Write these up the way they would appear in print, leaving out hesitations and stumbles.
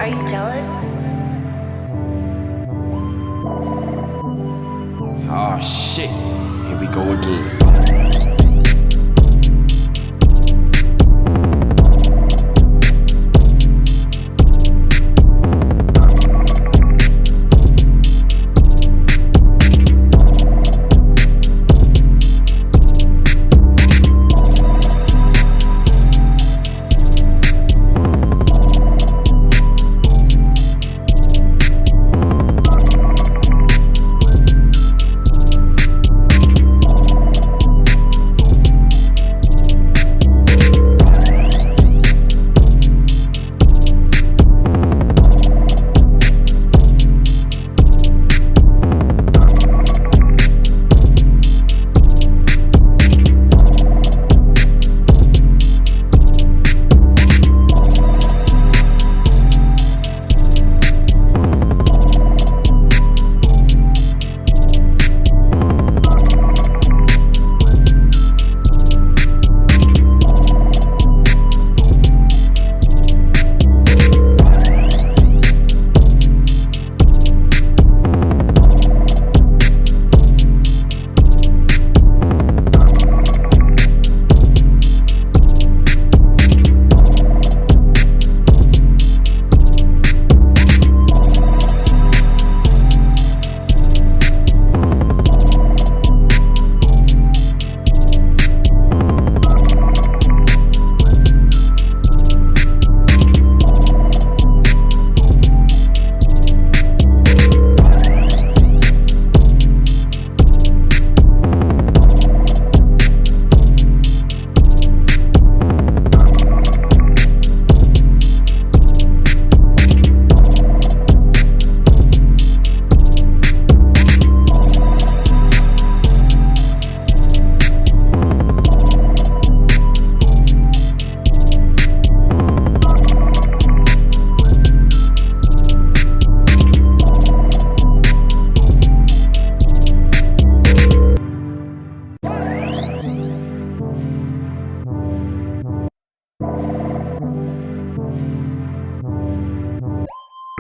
Are you jealous? Oh shit, here we go again.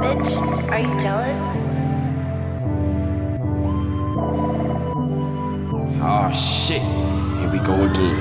Bitch, are you jealous? Oh shit, here we go again.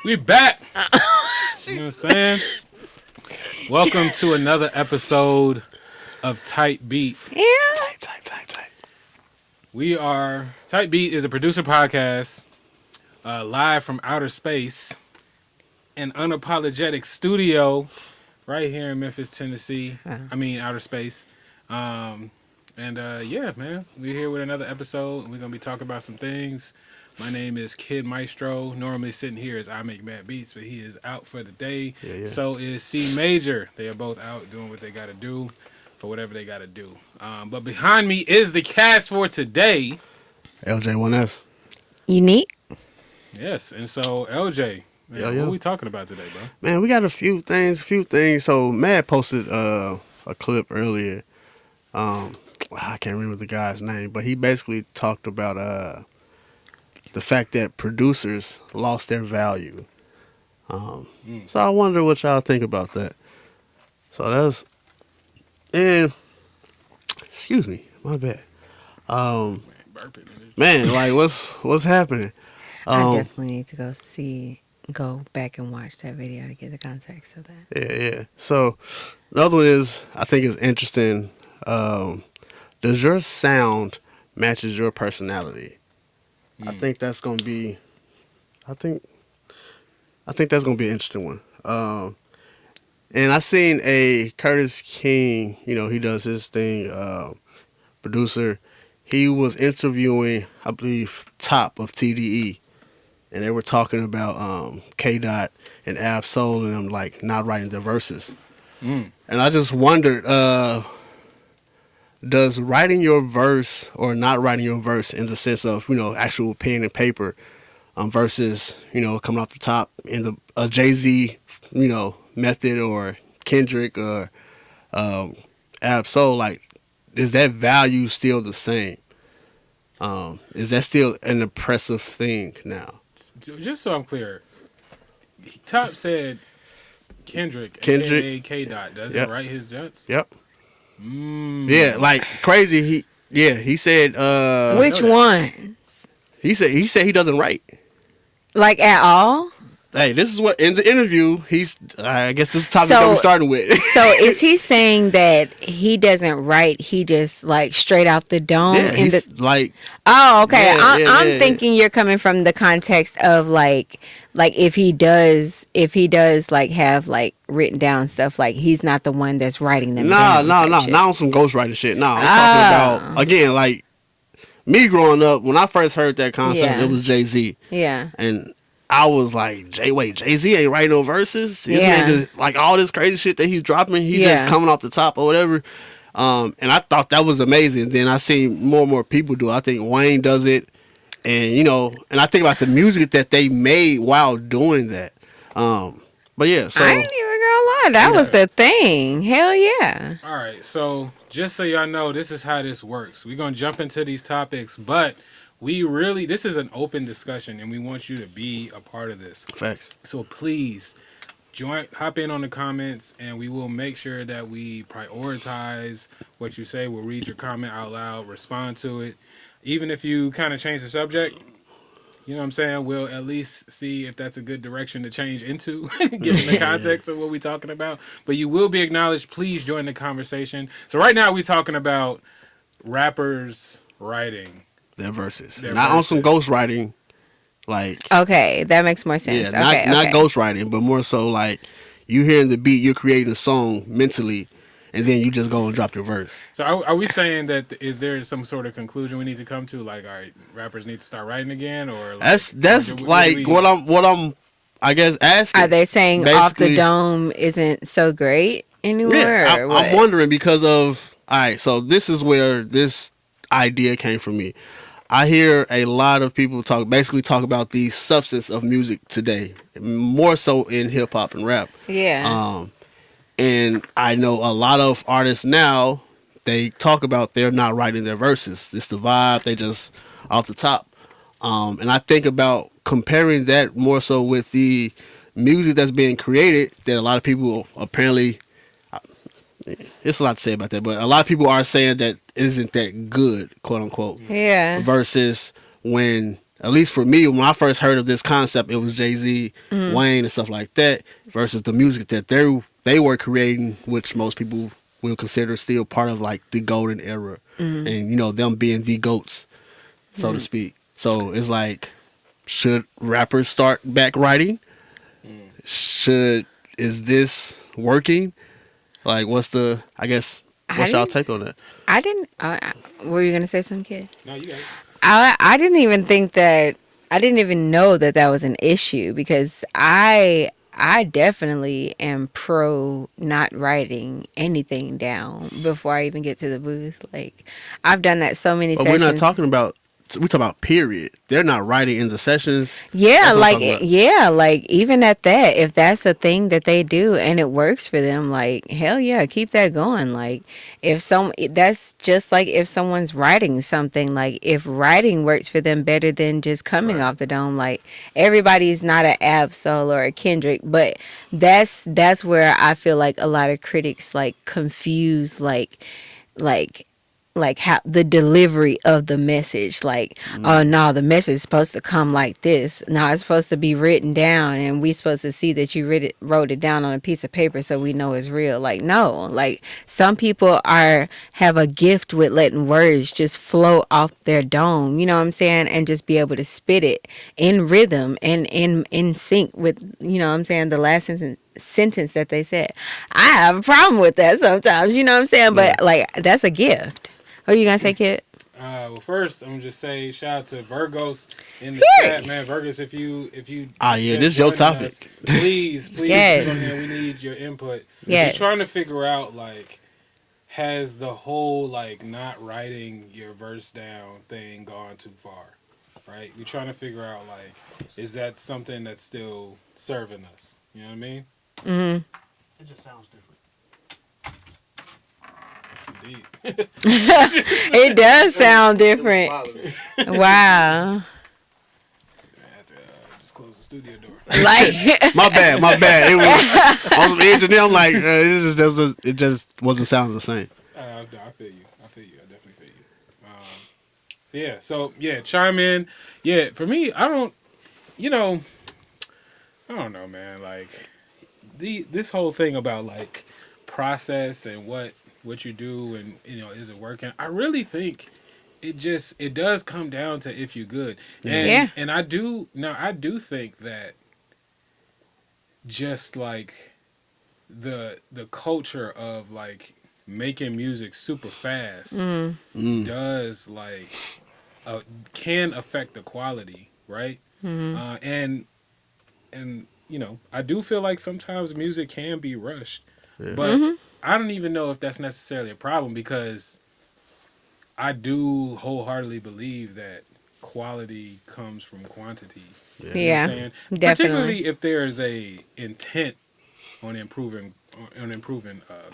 We back. You know what I'm saying? Welcome to another episode of Tight Beat. Yeah. Type. We are Tight Beat is a producer podcast live from outer space, an unapologetic studio right here in Memphis, Tennessee. I mean outer space. Yeah, man, we're here with another episode. We're gonna be talking about some things. My name is Kid Maestro. Normally sitting here is I Make Mad Beats, but he is out for the day. Yeah. So is C Major. They are both out doing what they got to do for whatever they got to do. But behind me is the cast for today. LJ1S. Unique. Yes, and so LJ, man, Yeah. what are we talking about today, bro? Man, we got a few things. So Mad posted a clip earlier. I can't remember the guy's name, but he basically talked about the fact that producers lost their value. So I wonder what y'all think about that. So that's excuse me, my bad. Man, burping in this. Man, like what's happening? I definitely need to go back and watch that video to get the context of that. Yeah. So the other one is, I think it's interesting. Does your sound matches your personality? I think that's gonna be. I think that's gonna be an interesting one. And I seen a Curtis King. You know, he does his thing. Producer. He was interviewing, I believe, Top of TDE, and they were talking about K Dot and Ab Soul and them like not writing their verses. And I just wondered, does writing your verse or not writing your verse in the sense of, you know, actual pen and paper versus, you know, coming off the top in a Jay-Z, you know, method or Kendrick or Ab Soul, like, is that value still the same? Is that still an impressive thing now? Just so I'm clear, Top said Kendrick, aka K Dot, doesn't write his jets. Yep. Yeah, like crazy. He said. Which one? He said he doesn't write. Like at all? Hey, this is what in the interview I guess this is the topic that we're starting with. So is he saying that he doesn't write? He just like straight out the dome? Yeah, like. Oh, okay. Yeah, I'm thinking you're coming from the context of like if he does like have like written down stuff, like he's not the one that's writing them. No, not on some ghostwriter shit. No, I'm talking about again like me growing up when I first heard that concept. It was Jay-Z. Yeah, and I was like, Jay-Z ain't writing no verses. This man just, like, all this crazy shit that he's dropping, he's just coming off the top or whatever. And I thought that was amazing. Then I seen more and more people do it. I think Wayne does it. And, you know, and I think about the music that they made while doing that. But yeah, so. I ain't even gonna lie. That was the thing. Hell yeah. All right, so just so y'all know, this is how this works. We're going to jump into these topics, but this is an open discussion, and we want you to be a part of this. Facts. So please hop in on the comments, and we will make sure that we prioritize what you say. We'll read your comment out loud, respond to it. Even if you kind of change the subject, you know what I'm saying, we'll at least see if that's a good direction to change into, given the context of what we're talking about. But you will be acknowledged. Please join the conversation. So right now we're talking about rappers writing Their verses. Their not on verses. some ghostwriting, like. Okay, that makes more sense. Yeah, not ghostwriting, but more so like you hearing the beat, you're creating a song mentally, and then you just go and drop your verse. So are we saying that is there some sort of conclusion we need to come to? Like, all right, rappers need to start writing again, or like, that's like what I'm I guess asking. Are they saying Off the Basically- Dome isn't so great anymore? Yeah, or what? I'm wondering because of. All right, so this is where this idea came from me. I hear a lot of people talk about the substance of music today, more so in hip hop and rap. Yeah. And I know a lot of artists now, they talk about they're not writing their verses. It's the vibe, they just off the top. And I think about comparing that more so with the music that's being created that a lot of people apparently, it's a lot to say about that, but a lot of people are saying that isn't that good, quote unquote. Yeah. Versus when at least for me, when I first heard of this concept, it was Jay-Z, Wayne, and stuff like that, versus the music that they were creating, which most people will consider still part of like the golden era, and you know them being the goats, so to speak. So it's like, should rappers start back writing? Is this working? Like, what's y'all take on that? I didn't. Were you gonna say something, kid? No, you got it. I didn't even think that. I didn't even know that that was an issue because I definitely am pro not writing anything down before I even get to the booth. Like I've done that so many But sessions. we're not talking about. We're talking about period. They're not writing in the sessions. Yeah, That's what I'm talking about. like even at that, if that's a thing that they do and it works for them, like hell yeah, keep that going. Like that's just like if someone's writing something, like if writing works for them better than just coming off the dome, like everybody's not an Absol or a Kendrick, but that's where I feel like a lot of critics like confuse like how the delivery of the message, like oh no, the message is supposed to come like this. No, it's supposed to be written down and we supposed to see that you wrote it down on a piece of paper so we know it's real. Like no, like some people have a gift with letting words just flow off their dome, you know what I'm saying, and just be able to spit it in rhythm and in sync with, you know what I'm saying, the last sentence that they said. I have a problem with that sometimes, you know what I'm saying, but like that's a gift. What are you gonna say, kid? Well, first I'm gonna just say shout out to Virgos in the chat, man. Virgos, if you yeah, this is your topic. us, please Yes. get on there. We need your input. Yes. We're trying to figure out like, has the whole like not writing your verse down thing gone too far, right? We're trying to figure out like, is that something that's still serving us? You know what I mean? Mm-hmm. It just sounds different. Indeed. It does sound different. Wow. I had to just close the studio door. Like My bad. It was on some engineer. I'm like, it just wasn't sounding the same. I feel you. I definitely feel you. So chime in. Yeah, for me, I don't know, man. Like this whole thing about like process and what you do and is it working? I really think it does come down to if you're good. And I do think that just like the culture of like making music super fast does like can affect the quality, right? And I do feel like sometimes music can be rushed, but I don't even know if that's necessarily a problem because I do wholeheartedly believe that quality comes from quantity. You know what I'm saying? Definitely. Particularly if there's a intent on improving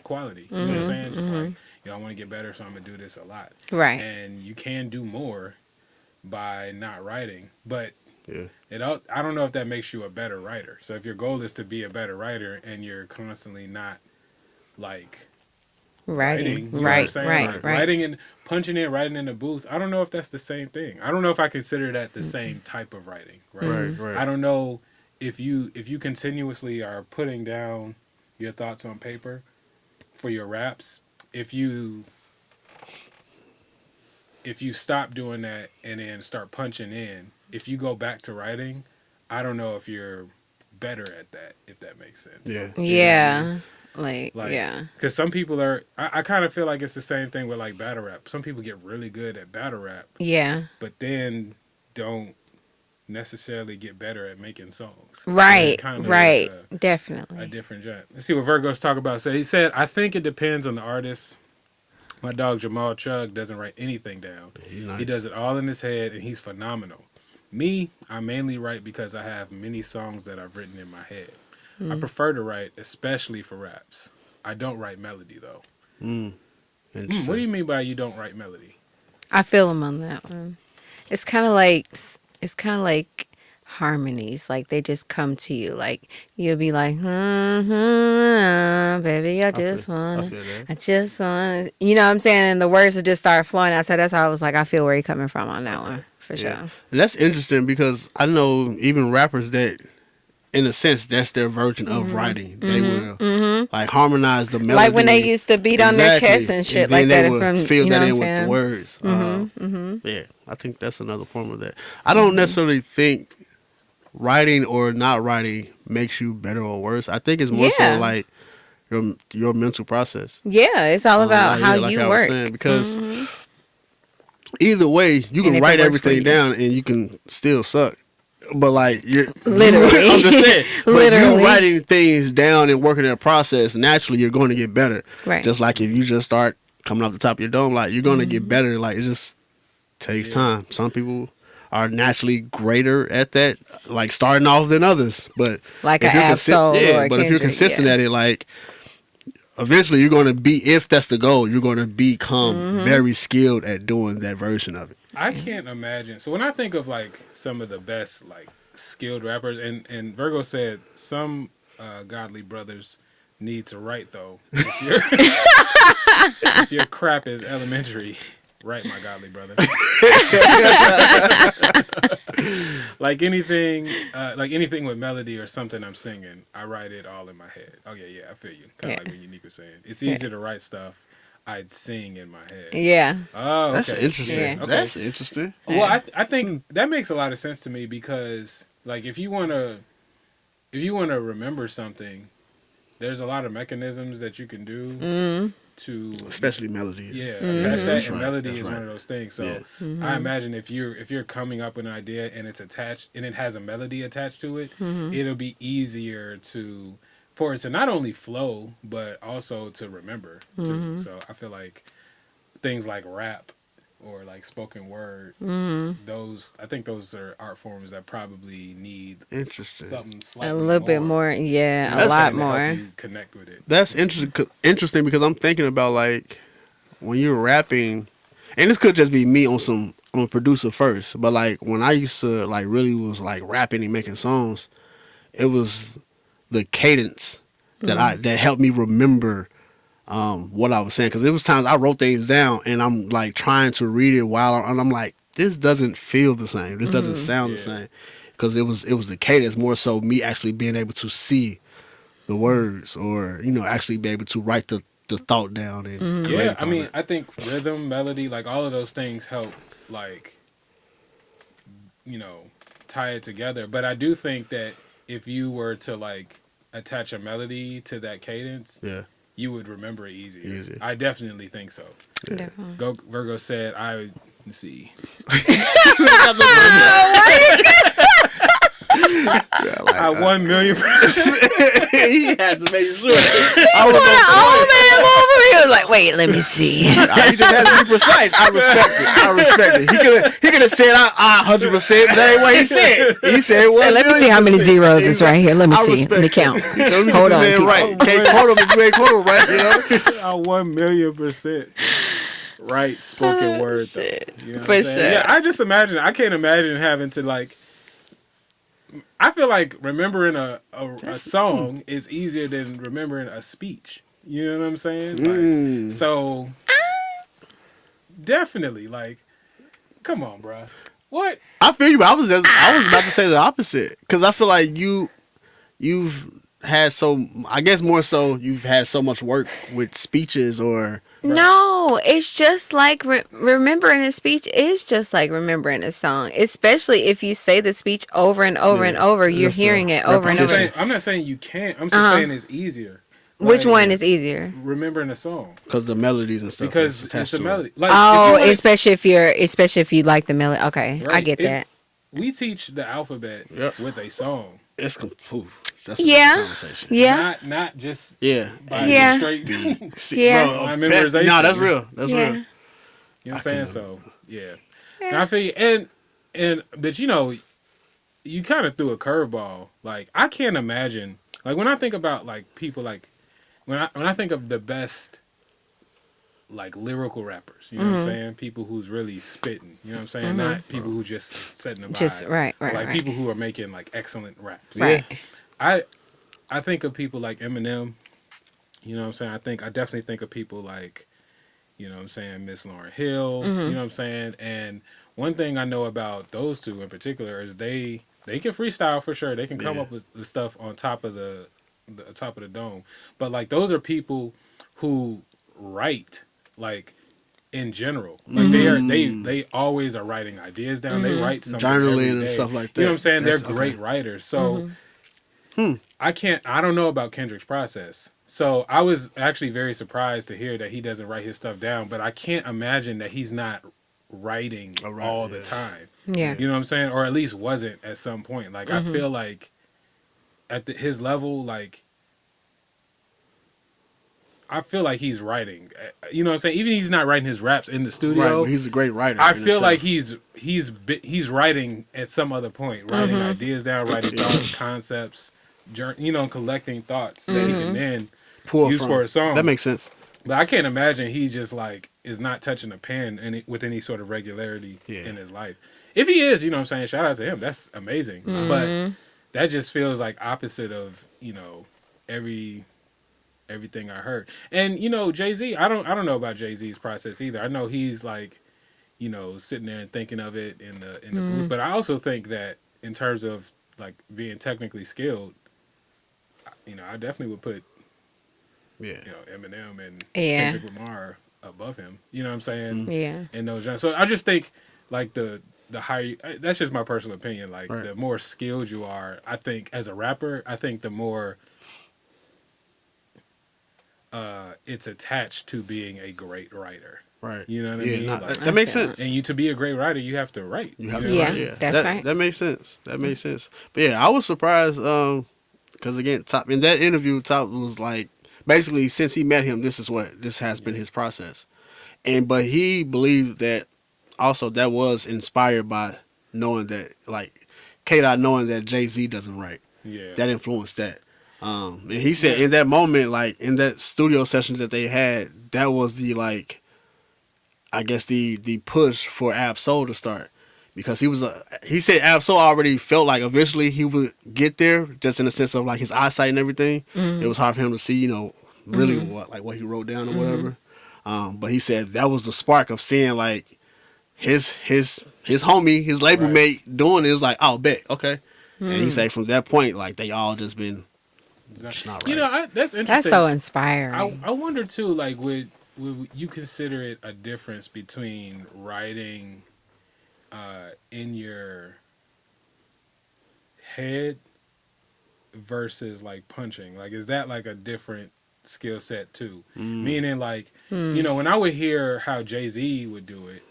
quality. You know what I'm saying? Just like, I want to get better, so I'm gonna do this a lot. right. And you can do more by not writing, but Yeah. I don't know if that makes you a better writer. So if your goal is to be a better writer and you're constantly not like writing, you know what I'm saying? Right. Like, writing and punching in, writing in the booth, I don't know if that's the same thing. I don't know if I consider that the same type of writing, right? Right. I don't know if you continuously are putting down your thoughts on paper for your raps, if you stop doing that and then start punching in, if you go back to writing, I don't know if you're better at that, if that makes sense. Yeah. Yeah. Like yeah. Because some people are, I kind of feel like it's the same thing with like battle rap. Some people get really good at battle rap, Yeah. but then don't necessarily get better at making songs. Right. It's kind of Right. like a Definitely. different genre. Let's see what Virgo's talk about. So he said, I think it depends on the artist. My dog Jamal Chug doesn't write anything down. He's nice. He does it all in his head, and he's phenomenal. Me, I mainly write because I have many songs that I've written in my head. I prefer to write, especially for raps. I don't write melody, though. What do you mean by you don't write melody? I feel him on that one. It's kind of like harmonies, like they just come to you. Like you'll be like, baby, I just wanna, you know what I'm saying? And the words will just start flowing out. So that's why I was like, I feel where you're coming from on that one. for sure. And that's interesting because I know even rappers that, in a sense, that's their version of writing. They will like harmonize the melody. Like when they used to beat on their chest and shit like then that they would from, fill you know that what in I'm with saying? the words. Yeah, I think that's another form of that. I don't necessarily think writing or not writing makes you better or worse. I think it's more Yeah. so like your mental process. Yeah, it's all about how like you I was work. saying, because either way, you And can if it write works for everything you. down and you can still suck. But like you're Literally. I'm just saying. But Literally. you writing things down and working in a process, naturally you're going to get better. Right. Just like if you just start coming off the top of your dome, like you're going to get better. Like it just takes time. Some people are naturally greater at that, like starting off than others. But Like if a you're Absol or a but if you're Kendrick, consistent yeah. at it, like eventually you're going to be, if that's the goal, you're going to become very skilled at doing that version of it. I can't imagine. So when I think of like some of the best like skilled rappers, and Virgo said some godly brothers need to write though. If your crap is elementary, write, my godly brother. like anything with melody or something I'm singing, I write it all in my head. Oh yeah, I feel you. Kind of like what Unique was saying. It's easier to write stuff I'd sing in my head. Yeah. Oh, That's okay. interesting. Yeah. Okay. That's interesting. Well, I think that makes a lot of sense to me because, like, if you wanna remember something, there's a lot of mechanisms that you can do to, Especially melody. attach That's that. right. And melody That's is right. one of those things. So Yeah. I imagine if you're coming up with an idea and it's attached and it has a melody attached to it, it'll be easier for it to not only flow but also to remember too. So I feel like things like rap or like spoken word, I think those are art forms that probably need Interesting. something slightly A little bit more. Yeah, You know, a lot something to help more. you connect with it. That's interesting because I'm thinking about like when you're rapping, and this could just be me I'm a producer first, but like when I used to like really was like rapping and making songs, it was the cadence that that helped me remember what I was saying, because there was times I wrote things down and I'm like trying to read it and I'm like, this doesn't feel the same, this doesn't sound the same, because it was the cadence more so me actually being able to see the words or actually be able to write the thought down and create Yeah, I upon mean, it. I think rhythm, melody, like all of those things help, like, tie it together. But I do think that if you were to like attach a melody to that cadence, Yeah. you would remember it easier. Easier. I definitely think so. Definitely. Virgo said, let's see. I 1 million. He had to make sure. He was like, wait, let me see. He just had to be precise. I respect it. He could have said I 100%, but that ain't what he said. He said, So let me see how many zeros is right here. Let me I see. Let me respect count. He said, let me Hold get on, this man people. right. Can't quote him if you ain't quote him right, I 1,000,000% right spoken word though. You know what For I'm saying? sure. Yeah, I can't imagine having to like. I feel like remembering a song is easier than remembering a speech. You know what I'm saying? Like, so definitely, like, come on, bruh. What? I feel you, but I was about to say the opposite, because I feel like you've had I guess more so you've had so much work with speeches or. No, it's just like remembering a speech is just like remembering a song. Especially if you say the speech over and over and over, you're Just hearing it over and over. I'm not saying you can't. I'm just saying it's easier. Which Like, one is easier? remembering a song? Because the melodies and stuff. Because is it's attached a to melody. it. Like, Oh, if you wanna- especially if you like the melody. Okay, I Right. get If- that. we teach the alphabet Yep. with a song. That's that's a Yeah. different conversation. Yeah, Not just Yeah. by Yeah. straight. You know Yeah. My memorization. No, that's real. That's yeah. real. what I'm saying? So yeah. And I feel you, and but you kind of threw a curveball. Like I can't imagine. Like when I think about like people like when I think of the best like lyrical rappers, you know what I'm saying? People who's really spitting, you know what I'm saying? Not people who just setting the vibe. Just right. Like people who are making like excellent raps. Right. I think of people like Eminem, you know what I'm saying? I definitely think of people like, you know what I'm saying, Miss Lauryn Hill, you know what I'm saying? And one thing I know about those two in particular is they can freestyle for sure. They can come up with stuff on top of the top of the dome. But like those are people who write like in general. Like they always are writing ideas down. They write something every Journaling day. and stuff like that. You know what I'm saying? That's- They're great okay. writers. So I don't know about Kendrick's process. So I was actually very surprised to hear that he doesn't write his stuff down, but I can't imagine that he's not writing all the time. Yeah. You know what I'm saying? Or at least wasn't at some point. Like I feel like at his level, like I feel like he's writing. You know what I'm saying? Even if he's not writing his raps in the Right, studio. but he's a great writer. I in feel itself. like he's writing at some other point, writing ideas down, writing thoughts, concepts, collecting thoughts that he can then Pull use from. for a song. That makes sense. But I can't imagine he just like is not touching a pen with any sort of regularity in his life. If he is, you know what I'm saying, shout out to him. That's amazing. But that just feels like opposite of, everything I heard. And, Jay-Z, I don't know about Jay-Z's process either. I know he's like, sitting there and thinking of it in the booth. But I also think that in terms of like being technically skilled, I definitely would put Eminem and Kendrick Lamar above him. You know what I'm saying? Yeah. In those genres. So I just think like the higher, that's just my personal opinion. Like the more skilled you are, I think as a rapper, I think the more it's attached to being a great writer. Right. You know what I mean? Nah, Like, that makes sense. and to be a great writer, you have to write. You have know? to Yeah, write, yeah. that's right. That makes sense. That makes sense. But yeah, I was surprised because again, Top in that interview, Top was like basically since he met him, this has been his process, but he believed that also that was inspired by knowing that like K-Dot knowing that Jay-Z doesn't write. Yeah. That influenced that. And he said in that moment, like in that studio session that they had, that was the like, I guess the push for Ab Soul to start, because he said Ab Soul already felt like eventually he would get there, just in the sense of like his eyesight and everything. It was hard for him to see, really what he wrote down or whatever. But he said that was the spark of seeing like his homie, his label mate doing it. It was like, oh, bet, okay. And he said from that point, like they all just been. Just not right. That's interesting. That's so inspiring. I wonder too, like, would you consider it a difference between writing in your head versus like punching? Like, is that like a different skill set too? Meaning, like, when I would hear how Jay-Z would do it,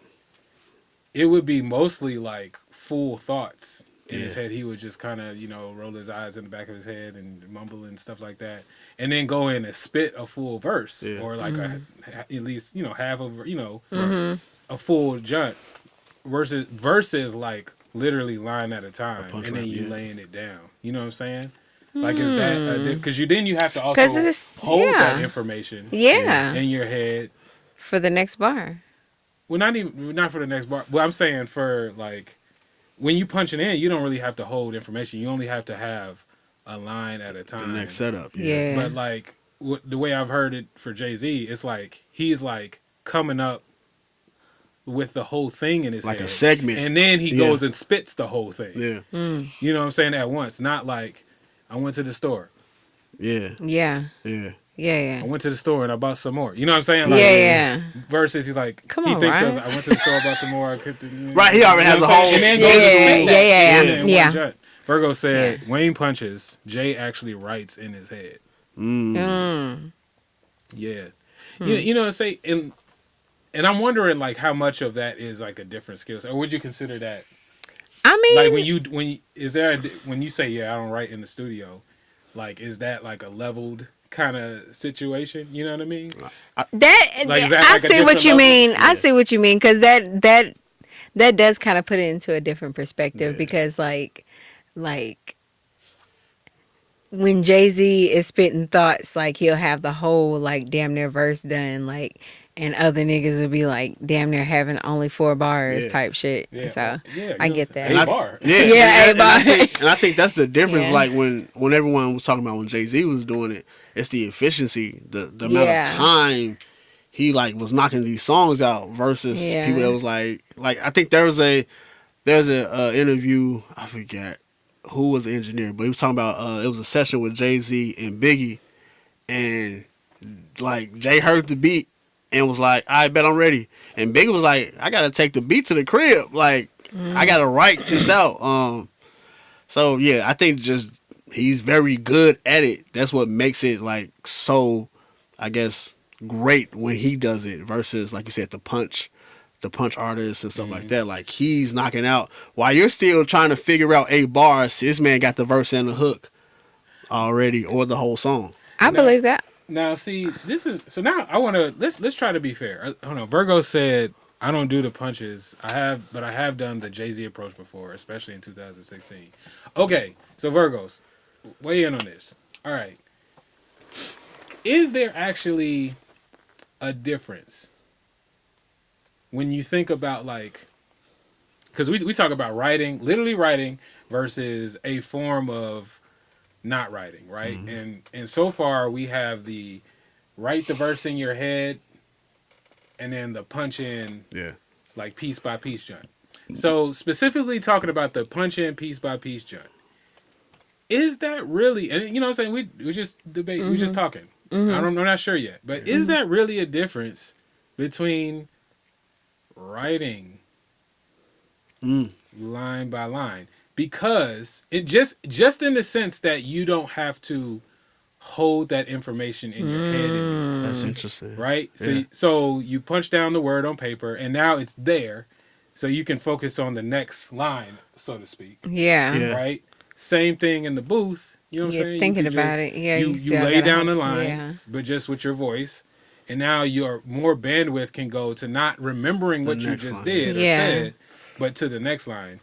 it would be mostly like full thoughts. In his head, he would just kind of, roll his eyes in the back of his head and mumble and stuff like that, and then go in and spit a full verse or like at least half of a full jump versus like literally line at a time, and then you laying it down. You know what I'm saying? Like, is that because you have to also hold that information in your head for the next bar. Well, not for the next bar. Well, I'm saying for like. When you punch it in, you don't really have to hold information. You only have to have a line at a time. The next setup. Yeah. But like the way I've heard it for Jay-Z, it's like he's like coming up with the whole thing in his head. Like a segment. And then he goes and spits the whole thing. Yeah. You know what I'm saying? At once. Not like I went to the store. Yeah. Yeah. Yeah. Yeah. I went to the store and I bought some more. You know what I'm saying? Like, Yeah. Versus he's like, Come he on, thinks Ryan. of, I went to the store, bought some more. Right, he already has a whole. And then goes to spit that Yeah. in one jut. Virgo said Wayne punches. Jay actually writes in his head. Yeah. Say and I'm wondering like how much of that is like a different skill set, or would you consider that? I mean, like when you say I don't write in the studio, like is that like a leveled kind of situation? You know what I mean? I see what you mean. I see what you mean, because that does kind of put it into a different perspective, because like when Jay-Z is spitting thoughts, like he'll have the whole like damn near verse done, like, and other niggas will be like damn near having only 4 bars type shit. Yeah. So Yeah, I get that. A bar. Yeah, and I think that's the difference. Yeah. Like when everyone was talking about when Jay-Z was doing it, it's the efficiency, the amount of time he like was knocking these songs out versus Yeah. people that was like I think there's a interview, I forget who was the engineer, but he was talking about it was a session with Jay-Z and Biggie, and like Jay heard the beat and was like, I bet I'm ready, and Biggie was like, I gotta take the beat to the crib, like I gotta write this out. So yeah, I think just he's very good at it. That's what makes it like so, I guess, great when he does it versus like you said the punch artists and stuff like that. Like he's knocking out while you're still trying to figure out 8 bars. This man got the verse and the hook already, or the whole song. I believe that. Now, see, this is so. Now I want to let's try to be fair. Hold on. Virgo said, "I don't do the punches. I have done the Jay-Z approach before, especially in 2016." Okay, so Virgos, weigh in on this. All right, is there actually a difference when you think about like, because we talk about writing, literally writing, versus a form of not writing, right? And so far we have the write the verse in your head and then the punch in like piece by piece joint. So specifically talking about the punch in piece by piece joint, is that really, and you know what I'm saying, we just debate, we just talking. I'm not sure yet, but is that really a difference between writing line by line? Because it just in the sense that you don't have to hold that information in your head anymore. That's interesting, Right? Yeah. So you punch down the word on paper and now it's there, so you can focus on the next line, so to speak. Yeah. Yeah. Right? Same thing in the booth. You know what I'm You're saying? thinking You could about it. Yeah, You, you you still lay gotta down have- the line, yeah. but just with your voice. And now your more bandwidth can go to not remembering what you next just line. did or Yeah. said, but to the next line.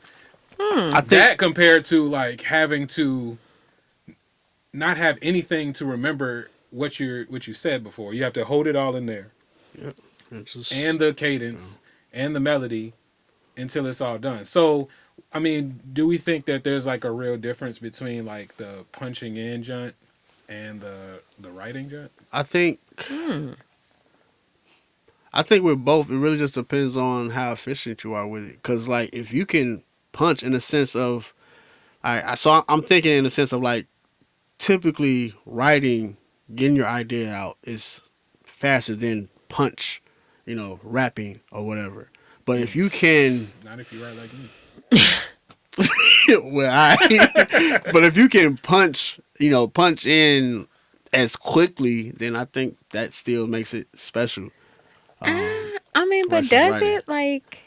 I think That compared to like having to not have anything to remember what you said before. You have to hold it all in there, it's just, and the cadence and the melody until it's all done. So, I mean, do we think that there's like a real difference between like the punching in junt and the writing junt? I think with both, it really just depends on how efficient you are with it. Because like if you can punch in the sense of, I'm thinking in the sense of like typically writing, getting your idea out is faster than punch, rapping or whatever. But if you can, Not if you write like me. but if you can punch in as quickly, then I think that still makes it special. I mean, but versus does writing. it like?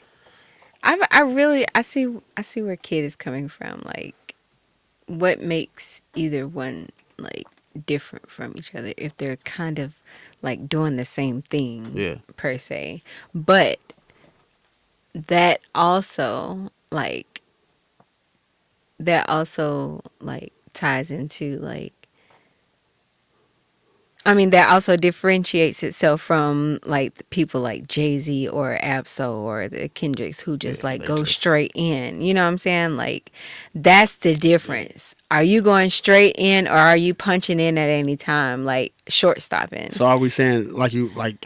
I see where Kid is coming from. Like, what makes either one like different from each other if they're kind of like doing the same thing, Yeah. per se. But that also ties into like. I mean, that also differentiates itself from like the people like Jay-Z or Absol or the Kendricks who just Yeah, like they go just- straight in. You know what I'm saying? Like, that's the difference. Are you going straight in or are you punching in at any time, like short stopping? So are we saying like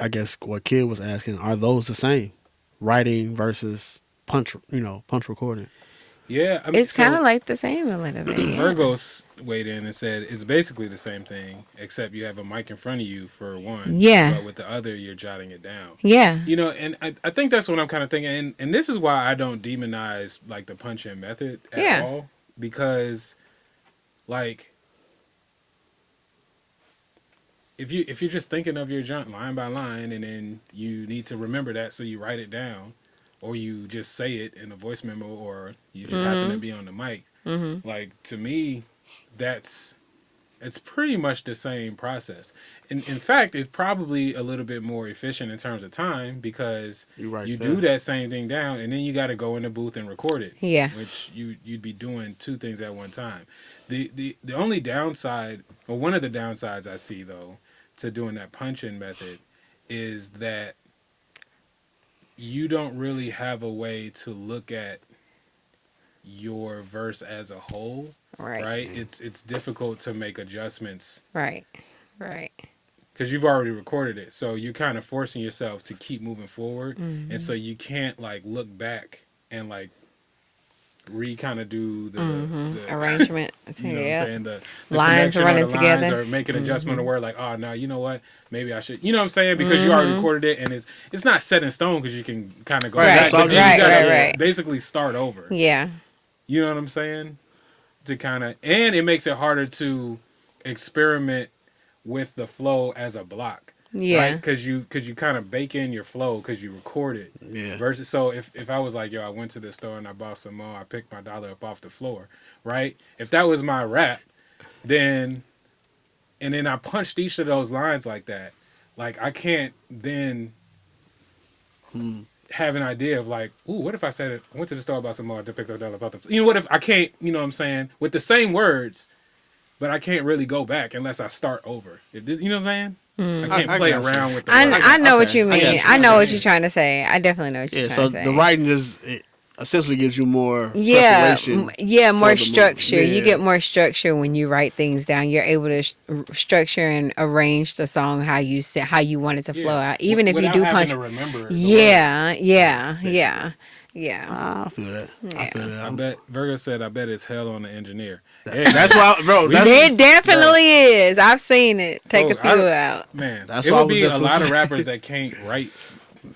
I guess what Kid was asking, are those the same? Writing versus punch recording. Yeah, I mean, It's kind of like the same a little bit. Yeah. Virgos weighed in and said it's basically the same thing, except you have a mic in front of you for one. Yeah. But with the other, you're jotting it down. Yeah. And I think that's what I'm kind of thinking. And this is why I don't demonize, like, the punch-in method at Yeah. all. Because, like, if you're just thinking of your junk line by line, and then you need to remember that, so you write it down, or you just say it in a voice memo, or you just happen to be on the mic. Like, to me, it's pretty much the same process. In fact, it's probably a little bit more efficient in terms of time because You right you there. do that same thing down, and then you got to go in the booth and record it. Yeah. Which you'd be doing two things at one time. The only downside, or one of the downsides I see though, to doing that punch-in method is that you don't really have a way to look at your verse as a whole, Right. right? It's difficult to make adjustments Right. Right. because you've already recorded it. So you're kind of forcing yourself to keep moving forward, and so you can't like look back and like kind of do the Arrangement. you know what I'm saying, the Lines connection on running the lines together. or make an adjustment to where like, oh no, you know what, maybe I should, you know what I'm saying, because you already recorded it and it's not set in stone because you can kind of go Right, back, that's what but then I'm you gotta saying. Right. basically start over. Yeah. You know what I'm saying? To kind of, and it makes it harder to experiment with the flow as a block. Yeah. Because you kind of bake in your flow because you record it. Yeah. Versus, so if I was like, yo, I went to the store and I bought some more, I picked my dollar up off the floor, right? If that was my rap, then I punched each of those lines like that, like I can't then have an idea of like, ooh, what if I said it? I went to the store about some more, I picked up a dollar about the. You know what if I can't? You know what I'm saying? With the same words, but I can't really go back unless I start over. If this, you know what I'm saying? I can't I play got you. around with the I, words. I know what Okay. you I mean. got you. I know what you're trying to say. I definitely know what you're Yeah, trying so to say. the writing it essentially gives you more Yeah, preparation. more for the structure. moment. You Yeah. get more structure when you write things down. You're able to structure and arrange the song how you want it to flow out. Even if you Without do having punch. to remember the Yeah, words. yeah. I feel that. I feel I that. bet Virgo said, "I bet it's hell on the engineer." That's why, bro. That's, It definitely is. I've seen it. Take a Folks, few out. Man, That's it why I would was be just a gonna lot of say- rappers that can't write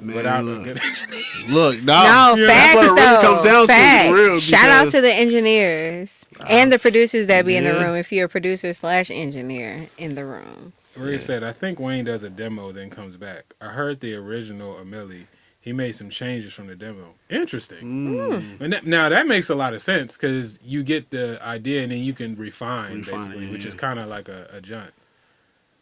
Man, without a look. good engineer. Look, No, that's what facts it really though. comes down Facts. to. For real, Shout out because- to the engineers and the producers that be in the yeah. room. If you're a producer / engineer in the room. Where said, "I think Wayne does a demo, then comes back. I heard the original Amelie. He made some changes from the demo. Interesting. And now that makes a lot of sense because you get the idea and then you can refine basically, it, which yeah. is kind of like a junt.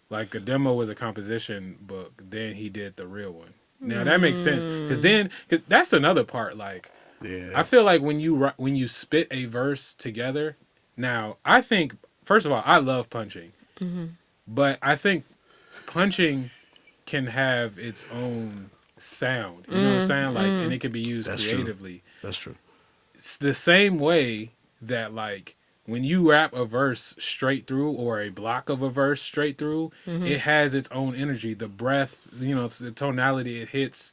Like the demo was a composition book, then he did the real one. Now that makes sense because that's another part. Like Yeah. I feel like when you spit a verse together. Now I think first of all I love punching, but I think punching can have its own sound. You know what I'm saying? Like, and it can be used That's true. creatively. That's true. It's the same way that like when you rap a verse straight through or a block of a verse straight through, it has its own energy. The breath, you know, the tonality it hits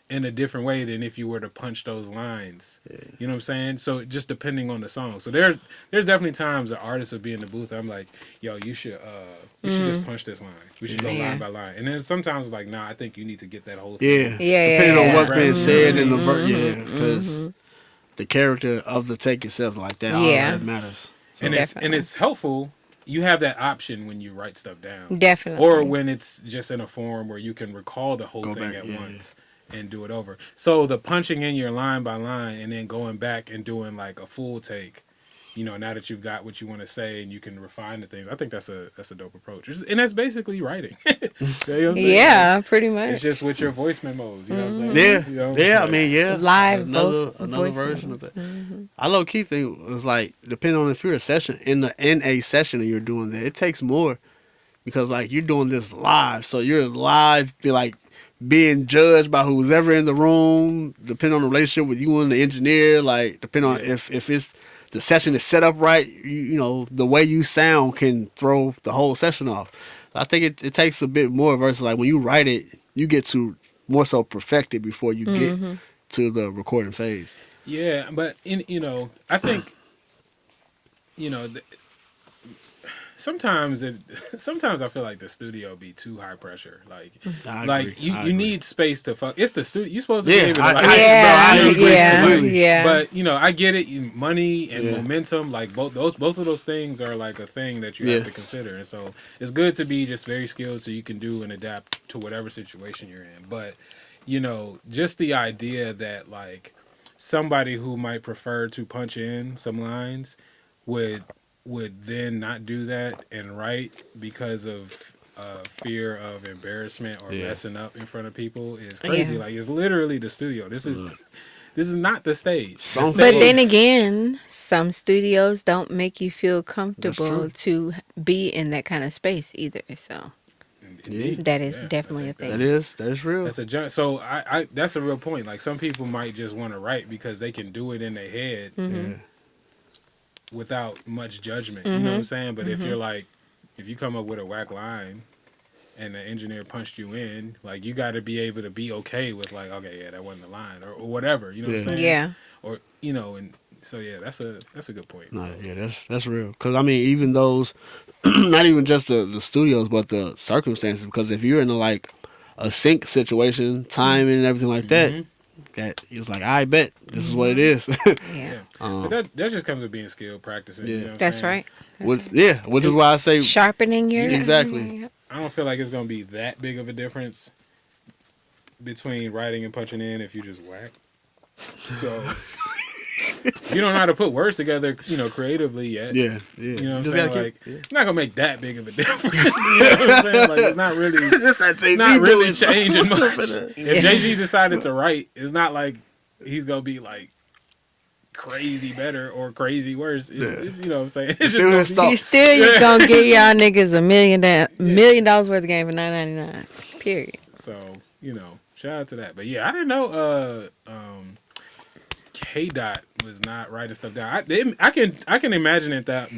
in a different way than if you were to punch those lines. Yeah. You know what I'm saying? So just depending on the song. So there's definitely times that artists will be in the booth. I'm like, yo, you should just punch this line. We should go Yeah. line by line. And then sometimes it's like, nah, I think you need to get that whole thing. Yeah. Yeah, Depending yeah. on what's being Right. said in the verse. Yeah. Because the character of the take itself, like that, all Yeah. that matters. So, And Definitely. it's helpful. You have that option when you write stuff down. Definitely. Or when it's just in a form where you can recall the whole Go thing back, at yeah, once and do it over. So the punching in your line by line and then going back and doing like a full take, you know, now that you've got what you want to say and you can refine the things, I think that's a dope approach. And that's basically writing. You know what I'm saying? Yeah, pretty It's much. just with your voice memos, you know what I'm saying? Yeah. You know? Yeah. I mean, yeah. Live Another voice version of that. I low key think was like, depending on if you're a session in a session and you're doing that, it takes more because like you're doing this live. So you're live, be like, being judged by who's ever in the room, depending on the relationship with you and the engineer, like depending on if it's the session is set up right, you know, the way you sound can throw the whole session off. I think it takes a bit more versus like when you write it, you get to more so perfect it before you get to the recording phase. Yeah, but I think, sometimes I feel like the studio be too high pressure. Like, I like agree. I you agree. need space to fuck. It's the studio. You supposed to Yeah, be able to I agree Yeah, completely. yeah. But I get it. Money and Yeah. momentum, like both of those things are like a thing that you have Yeah. to consider. And so it's good to be just very skilled so you can do and adapt to whatever situation you're in. But just the idea that like somebody who might prefer to punch in some lines would then not do that and write because of fear of embarrassment or Yeah. messing up in front of people is crazy. Yeah. Like it's literally the studio. This is not the stage. The Some- But stage- then again, some studios don't make you feel comfortable true. to be in that kind of space either. So Indeed. that is Yeah, definitely I a think thing. That's real. That's a giant. So I that's a real point. Like some people might just want to write because they can do it in their head Yeah. without much judgment. You know what I'm saying? But if you're like, if you come up with a whack line and the engineer punched you in, like you got to be able to be okay with like, okay, yeah, that wasn't the line or whatever, you know what I'm saying? Yeah. Or you know, and so yeah, that's a good point. No, So, yeah, that's real. Because I mean, even those, not even just the studios, but the circumstances. Because if you're in like a sync situation, timing and everything like that, that it's like, I bet this is what it is. Yeah. yeah, but that just comes with being skilled, practicing. Yeah. You know what I'm That's saying? right. Which is why I say Sharpening your Exactly. I don't feel like it's gonna be that big of a difference between writing and punching in if you just whack. So you don't know how to put words together, you know, creatively yet. Yeah, yeah. You know what I'm Just saying? gotta Like, keep- it's not gonna make that big of a difference. You know what I'm saying? Like, it's not really, That's that Jay-Z not really doing. changing much. Yeah. If Jay-Z decided to write, it's not like he's gonna be like crazy better or crazy worse. It's, you know what I'm saying? It's Still just in gonna be, You still gonna give y'all niggas $1 million worth of game for $9.99. Period. so, you know, shout out to that. But yeah, I didn't know K Dot was not writing stuff down. I can imagine it that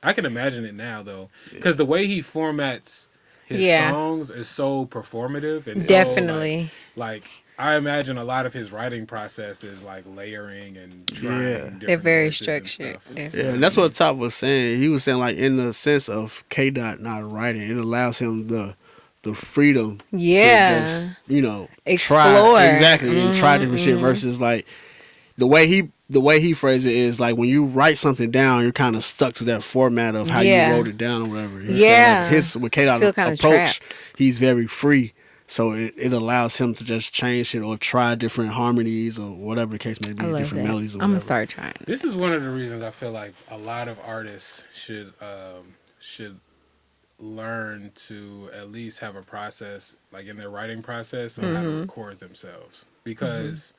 I can imagine it now though, because the way he formats his Yeah. songs is so performative and Definitely. so, like I imagine a lot of his writing process is like layering and trying. Yeah. different They're very voices and structured. stuff. Yeah, and that's what Top was saying. He was saying like in the sense of K Dot not writing, it allows him the freedom Yeah. to just, you know, Explore. try exactly and try different shit versus like the way he phrased it is like when you write something down, you're kind of stuck to that format of how Yeah. you wrote it down or whatever. He said, Yeah. like, his with K Dot Feel kinda approach, trapped. he's very free. So it allows him to just change it or try different harmonies or whatever the case may be, I love different that. melodies or I'm whatever. gonna start trying. This is one of the reasons I feel like a lot of artists should learn to at least have a process, like in their writing process, on how to record themselves, because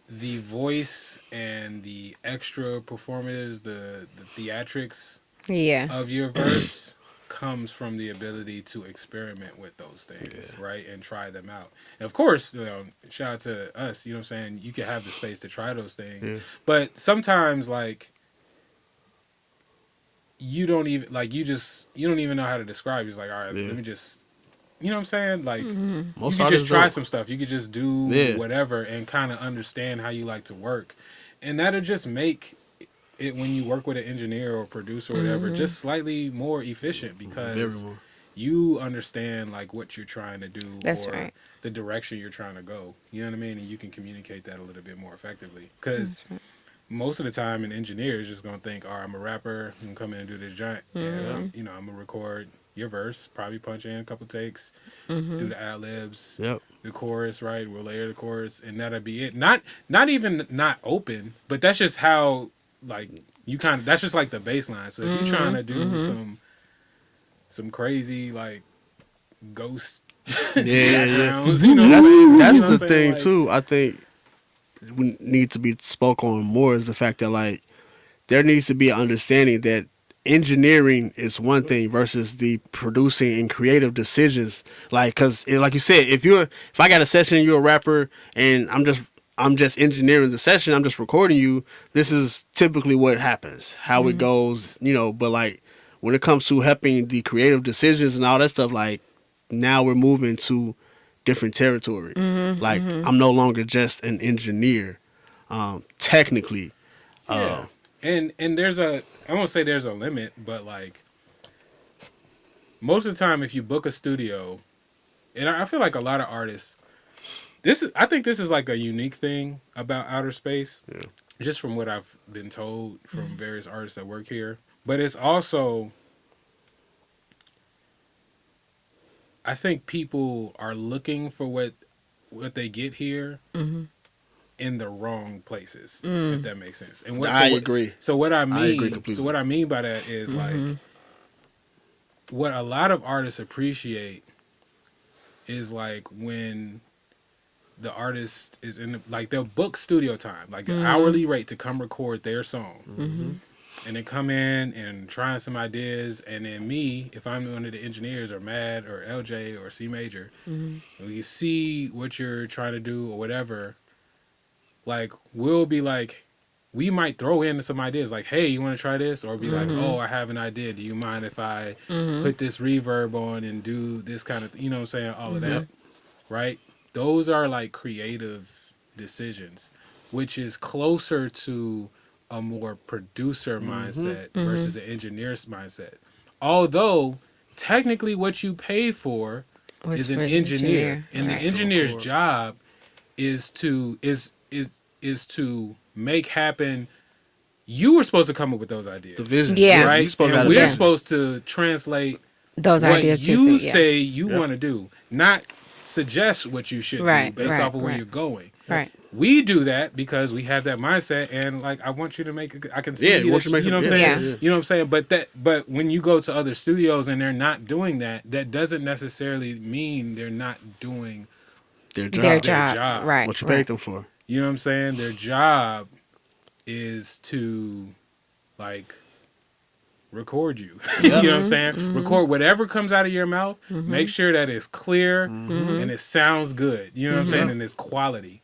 the voice and the extra performatives, the theatrics Yeah. of your verse comes from the ability to experiment with those things, right, and try them out. And of course, you know, shout out to us, you know what I'm saying, you can have the space to try those things, but sometimes like you don't even like you don't even know how to describe. It's like, all right, let me just, you know what I'm saying, like you Most could just artists try don't. some stuff, you could just do whatever and kind of understand how you like to work, and that'll just make it, when you work with an engineer or producer or whatever, just slightly more efficient because Everyone. you understand like what you're trying to do. That's or right. the direction you're trying to go. You know what I mean? And you can communicate that a little bit more effectively. Because most of the time, an engineer is just gonna think, "All right, I'm a rapper. I'm gonna come in and do this giant. And you know, I'm gonna record your verse, probably punch in a couple takes, do the ad libs, Yep. the chorus, right? We'll layer the chorus, and that'll be it. Not even not open, but that's just how like you kind of, that's just like the baseline. So if you're trying to do some crazy like ghost backgrounds, you know, That's you know what I'm the saying? thing Like, too. I think we need to be spoke on more is the fact that like there needs to be an understanding that engineering is one thing versus the producing and creative decisions. Like, cause like you said, if I got a session and you're a rapper and I'm just engineering the session, I'm just recording you. This is typically what happens, how it goes, you know. But like when it comes to helping the creative decisions and all that stuff, like now we're moving to different territory. Like I'm no longer just an engineer, technically. yeah. And there's I won't say there's a limit, but like most of the time, if you book a studio, and I feel like a lot of artists, I think this is like a unique thing about outer space, just from what I've been told from various artists that work here. But it's also, I think people are looking for what they get here in the wrong places, if that makes sense. And I agree. So what I mean, agree completely. so what I mean by that is like what a lot of artists appreciate is like when the artist is in the, like they'll book studio time, like an hourly rate to come record their song. And then come in and try some ideas, and then me, if I'm one of the engineers, or Matt, or LJ, or C Major, and we see what you're trying to do or whatever, like we'll be like, we might throw in some ideas like, hey, you want to try this? Or be like, oh, I have an idea. Do you mind if I put this reverb on and do this kind of, you know what I'm saying? All of that, right? Those are like creative decisions, which is closer to a more producer mindset versus an engineer's mindset. Although technically what you pay for Was is an for the engineer, and right. the engineer's job is to make happen. You were supposed to come up with those ideas, The vision. Yeah. right? You're supposed to And have a we're vision. supposed to translate Those what ideas you to yeah. say you want to do, not suggest what you should Right, do based right, off of where right. you're going. Right. We do that because we have that mindset, and like I want you to make. I can see Yeah, that, want you to make you know what I'm some- saying. yeah. You know what I'm saying. But when you go to other studios and they're not doing that, that doesn't necessarily mean they're not doing. Their job. Their Their job. job. Right. What you right. paid them for. You know what I'm saying. Their job is to, like, record you. You know what I'm saying. Record whatever comes out of your mouth. Make sure that it's clear and it sounds good. You know what I'm saying, and it's quality.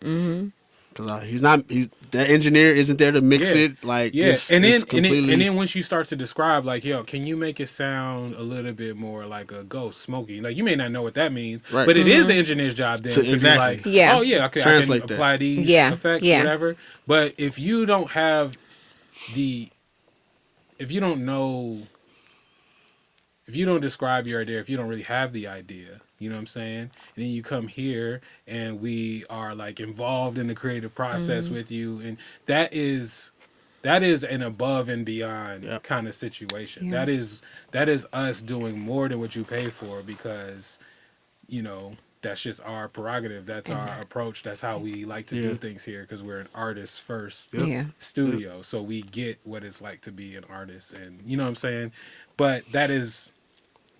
Because that engineer isn't there to mix Yeah. it. Like, Yeah, it's, and it's then completely. and then once you start to describe, like, yo, can you make it sound a little bit more like a ghost smoky? Like, you may not know what that means, Right. but it is the engineer's job then to Exactly. be like, Yeah. oh yeah, okay, I Translate can that. apply these Yeah, effects, yeah. whatever. But if you don't have if you don't know, if you don't describe your idea, if you don't really have the idea, you know what I'm saying? And then you come here and we are like involved in the creative process with you, and that is an above and beyond Yep. kind of situation. Yeah. That is us doing more than what you pay for because, you know, that's just our prerogative. That's our approach. That's how we like to Yeah. do things here because we're an artist first Yeah. studio. So we get what it's like to be an artist, and you know what I'm saying? But that is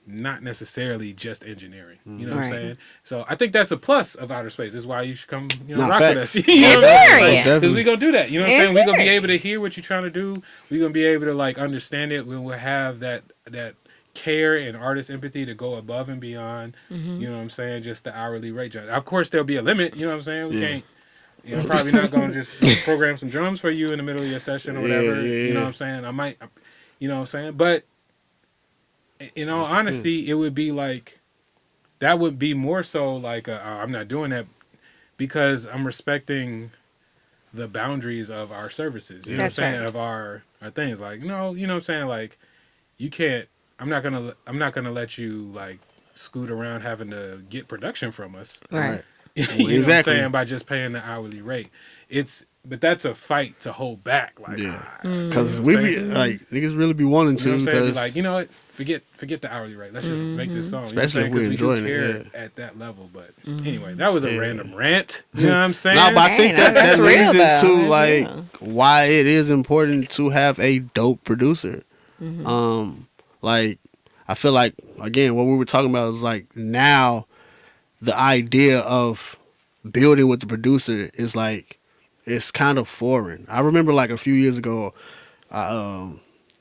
not necessarily just engineering. You know what I'm Right. saying? So I think that's a plus of outer space. This is why you should come, you know, Nah, rock facts. with us. You know what I'm saying? Period. Because we're gonna do that. You know what I'm And saying? We're gonna be period. able to hear what you're trying to do. We're gonna be able to like understand it. We'll have that care and artist empathy to go above and beyond. You know what I'm saying? Just the hourly rate. Of course there'll be a limit, you know what I'm saying? We Yeah. can't, you know, probably not gonna just program some drums for you in the middle of your session or whatever. Yeah. You know what I'm saying? I might, you know what I'm saying? But in all honesty, it would be like, that would be more so like, I'm not doing that because I'm respecting the boundaries of our services. You know That's what I'm saying? right. Of our things. Like, no, you know what I'm saying? Like, you can't, I'm not gonna let you like scoot around having to get production from us. Right. You know what I'm Exactly. saying? By just paying the hourly rate. But that's a fight to hold back. Like, Yeah. Mm. Because You know what we I'm be like niggas really be wanting you know to. what I'm saying? Be Because like, you know what? Forget the hourly rate. Let's just make this song. Especially you if know what we're I'm saying? 'Cause we enjoying do it, care at that level. But anyway, that was a random rant. You know what I'm saying? no, but I think Dang, that that's leads real, into though. like That's real. why it is important to have a dope producer. Like I feel like again what we were talking about is like now the idea of building with the producer is like it's kind of foreign. I remember like a few years ago, I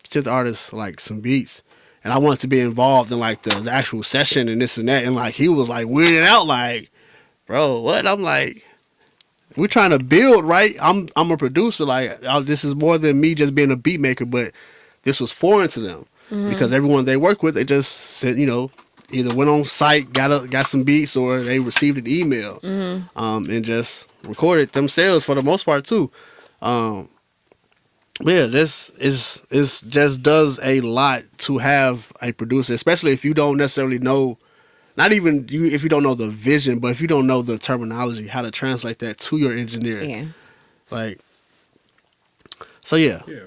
sent the artist like some beats, and I wanted to be involved in like the actual session and this and that, and like he was like weirded out, like, bro, what? I'm like, we're trying to build, right? I'm a producer, like this is more than me just being a beat maker, but this was foreign to them because everyone they work with, they just sent, you know, either went on site, got some beats, or they received an email, and just recorded themselves for the most part too. But yeah, this is just does a lot to have a producer, especially if you don't necessarily know, not even you if you don't know the vision, but if you don't know the terminology, how to translate that to your engineer. Yeah. Like, so yeah, Yeah.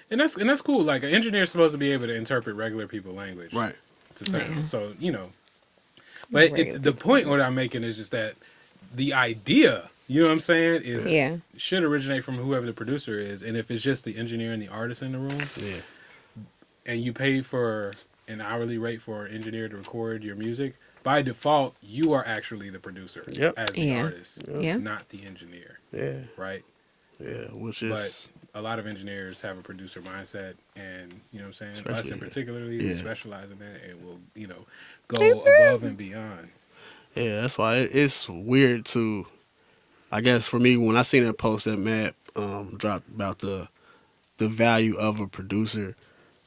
And that's cool. Like, an engineer's supposed to be able to interpret regular people language. right. To sound. Yeah. So, you know. But Regular the point what I'm making is just that the idea, you know what I'm saying, is Yeah. should originate from whoever the producer is. And if it's just the engineer and the artist in the room, Yeah, and you pay for an hourly rate for an engineer to record your music, by default, you are actually the producer Yep. as the Yeah. artist, Yeah. not the engineer, yeah, right? yeah. Which But is a lot of engineers have a producer mindset, and you know what I'm saying. Us Especially- in particularly, we yeah. specialize in that, and will go above and beyond. yeah. That's why it's weird to. I guess for me, when I seen that post that Matt dropped about the value of a producer.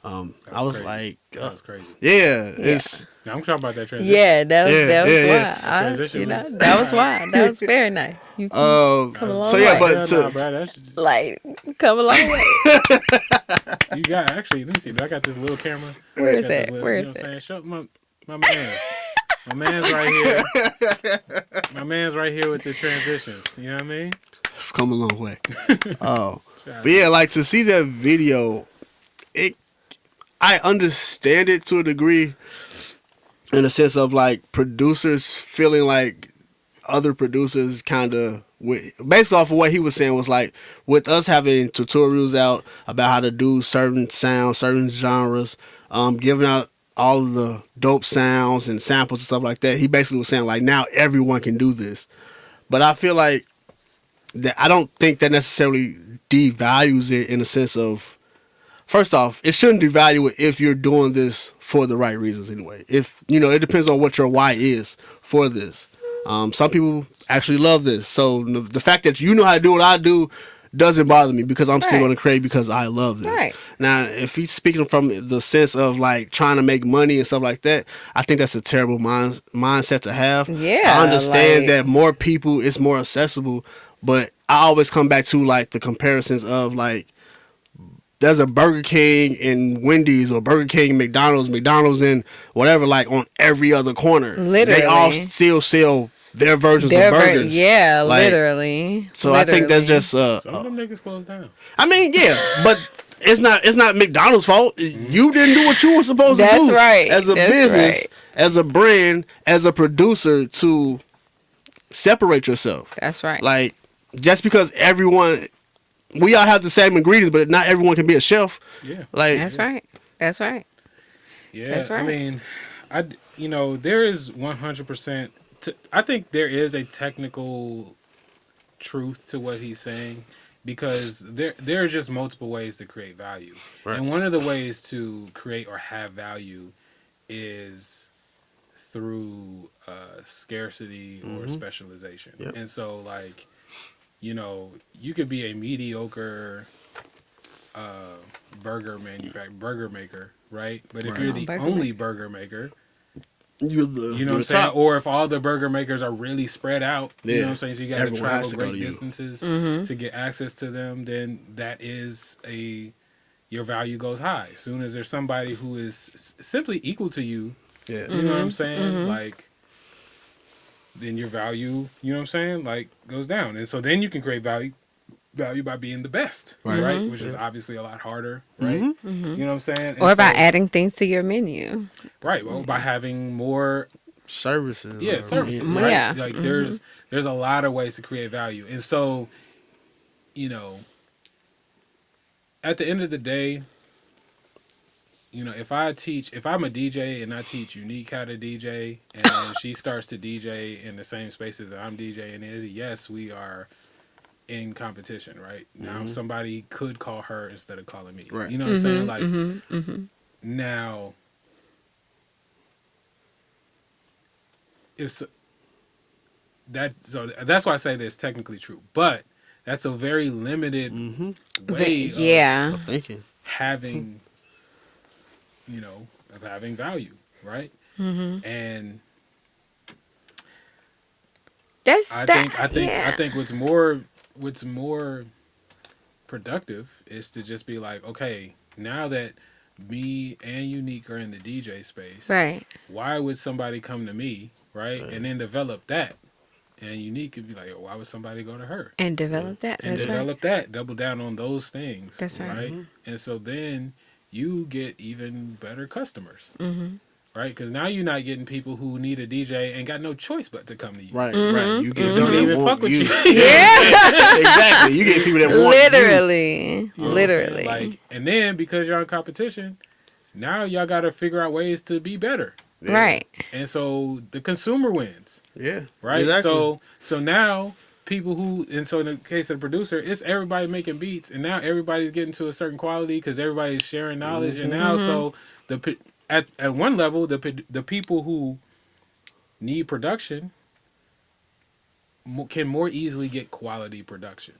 I was crazy. like, That was crazy. yeah, it's Now, I'm talking about that transition. Yeah, that was Yeah, that was yeah, why. yeah. The transition was- That was why. That was very nice. You come a long so yeah, way. but Hell to, nah, bro, that's like come a long way. you got actually. Let me see. I got this little camera. Where is Got this that? little- Where you is know what I'm that? saying? Show my man's. My man's right here. My man's right here with the transitions. You know what I mean? come a long way. Oh, but yeah, like to see that video, I understand it to a degree, in a sense of like producers feeling like other producers kind of, based off of what he was saying, was like with us having tutorials out about how to do certain sounds, certain genres, giving out all of the dope sounds and samples and stuff like that. He basically was saying like now everyone can do this, but I feel like that I don't think that necessarily devalues it in a sense of, first off, it shouldn't devalue it if you're doing this for the right reasons anyway. If, it depends on what your why is for this. Some people actually love this. So the fact that you know how to do what I do doesn't bother me because I'm still Right. going to create because I love this. Right. Now, if he's speaking from the sense of like trying to make money and stuff like that, I think that's a terrible mindset to have. Yeah, I understand like- that more people, it's more accessible, but I always come back to like the comparisons of like, there's a Burger King and Wendy's or Burger King and McDonald's and whatever, like on every other corner. Literally. They all still sell their versions Their of ver- burgers. yeah, Like, literally. So I think that's Literally. just Some of them niggas closed down. I mean, yeah, but it's not McDonald's fault. You didn't do what you were supposed to That's do. right. As a That's business, right. as a brand, as a producer, to separate yourself. That's right. Like, just because we all have the same ingredients, but not everyone can be a chef. Yeah. Like, That's right. That's right. Yeah, That's right. I mean, there is 100%. I think there is a technical truth to what he's saying because there are just multiple ways to create value, Right. and one of the ways to create or have value is through scarcity or specialization. Yep. And so, like, you could be a mediocre burger maker, right? But if Right. you're the Burger only burger maker, you're the, you know what I'm saying? Or if all the burger makers are really spread out, you know Yeah. what I'm saying? So you got to Everyone has travel to go great to you. distances Mm-hmm. to get access to them, then that is your value goes high. As soon as there's somebody who is simply equal to you, Yeah. you know what I'm Mm-hmm. saying? Like, then your value, you know what I'm saying? Like, goes down. And so then you can create value by being the best, Right. right? Mm-hmm. Which is obviously a lot harder, right? Mm-hmm. You know what I'm saying? And Or by so- adding things to your menu. right, well, by having more Services. yeah or- services, Mm, right? yeah. Like there's a lot of ways to create value. And so, at the end of the day, if I'm a DJ and I teach Unique how to DJ and she starts to DJ in the same spaces that I'm DJing in, yes, we are in competition, right? Now somebody could call her instead of calling me. Right. You know what I'm saying? Like Mm-hmm. now so that's why I say that's technically true. But that's a very limited way Yeah. of thinking. having of having value, right? Mm-hmm. And That's I that. think what's more productive is to just be like, okay, now that me and Unique are in the DJ space, Right. why would somebody come to me, right? And then develop that. And Unique could be like, why would somebody go to her? And develop that. And That's right. develop that, double down on those things. That's right. And so then you get even better customers, Mm-hmm. right? Because now you're not getting people who need a DJ and got no choice but to come to you. Right, Mm-hmm. right. You get Don't people that even want fuck with you. Yeah. Exactly. You get people that want you. Literally. You know what I'm Literally. saying? Like, and then because you're in competition, now y'all got to figure out ways to be better. Yeah. Right. And so the consumer wins, Yeah. right? Exactly. So now people and so in the case of the producer, it's everybody making beats, and now everybody's getting to a certain quality because everybody's sharing knowledge, and now so at one level the people who need production can more easily get quality production,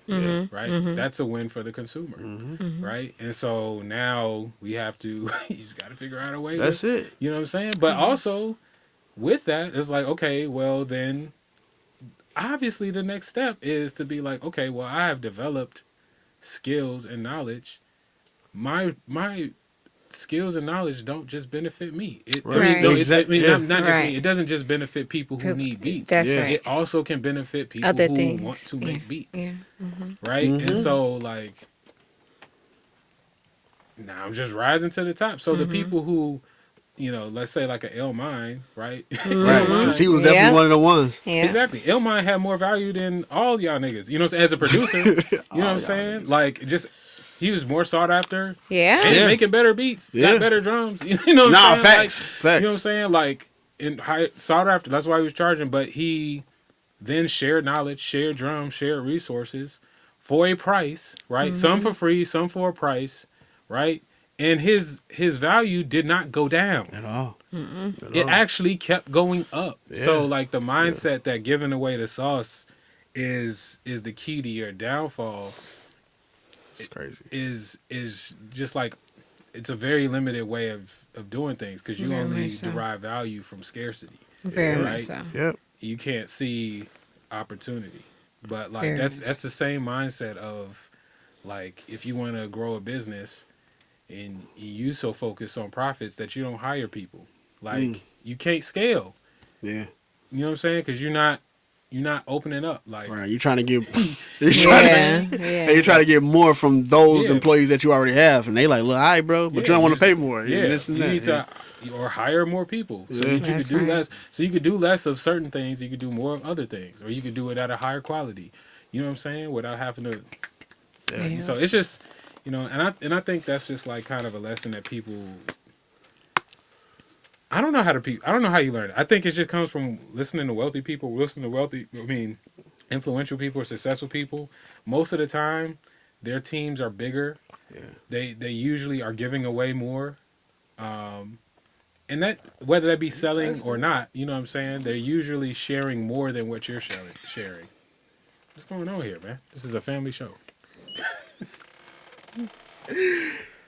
right? That's a win for the consumer, right? And so now we have to, you just got to figure out a way. That's it. You know what I'm saying? But also with that, it's like, okay, well then, obviously the next step is to be like, okay, well I have developed skills and knowledge. My skills and knowledge don't just benefit me. Right. Not just Right. me. It doesn't just benefit people who need beats. That's Yeah. right. It also can benefit people Other who things. want to make beats. Yeah. Right? And so like now I'm just rising to the top. So the people who, you know, let's say like a Illmind, right? Right. Because he was Yeah. definitely one of the ones. Yeah. Exactly. Illmind had more value than all y'all niggas. You know, as a producer, you know what I'm saying? Like just he was more sought after. Yeah. And Yeah. making better beats, Yeah. got better drums. You know what Nah, I'm saying? facts. Like, Facts. You know what I'm saying? Like, in high, sought after. That's why he was charging. But he then shared knowledge, shared drums, shared resources for a price, right? Some for free, some for a price, right? And his value did not go down. At all. It actually kept going up. Yeah. So, like, the mindset that giving away the sauce is the key to your downfall It's crazy. is just like it's a very limited way of doing things because you Very only much so. derive value from scarcity. Very Right. much so. Yep. You can't see opportunity, but like Very that's much. the same mindset of like if you want to grow a business and you so focus on profits that you don't hire people, like you can't scale. Yeah. You know what I'm saying? Because you're not opening up like. Right. You're trying to get. Yeah. You're trying to get more from those Yeah. employees that you already have, and they like, look, all right, bro, but you don't want to pay more. Yeah, This and you that. need to or hire more people so Yeah. you could That's do right. less. So you could do less of certain things. You could do more of other things, or you could do it at a higher quality. You know what I'm saying? Without having to. Yeah. So it's just, you know, and I think that's just like kind of a lesson that people. I don't know how you learn it. I think it just comes from listening to wealthy people, influential people or successful people. Most of the time, their teams are bigger. Yeah. They usually are giving away more. And that whether that be selling or not, you know what I'm saying? They're usually sharing more than what you're sharing. What's going on here, man? This is a family show.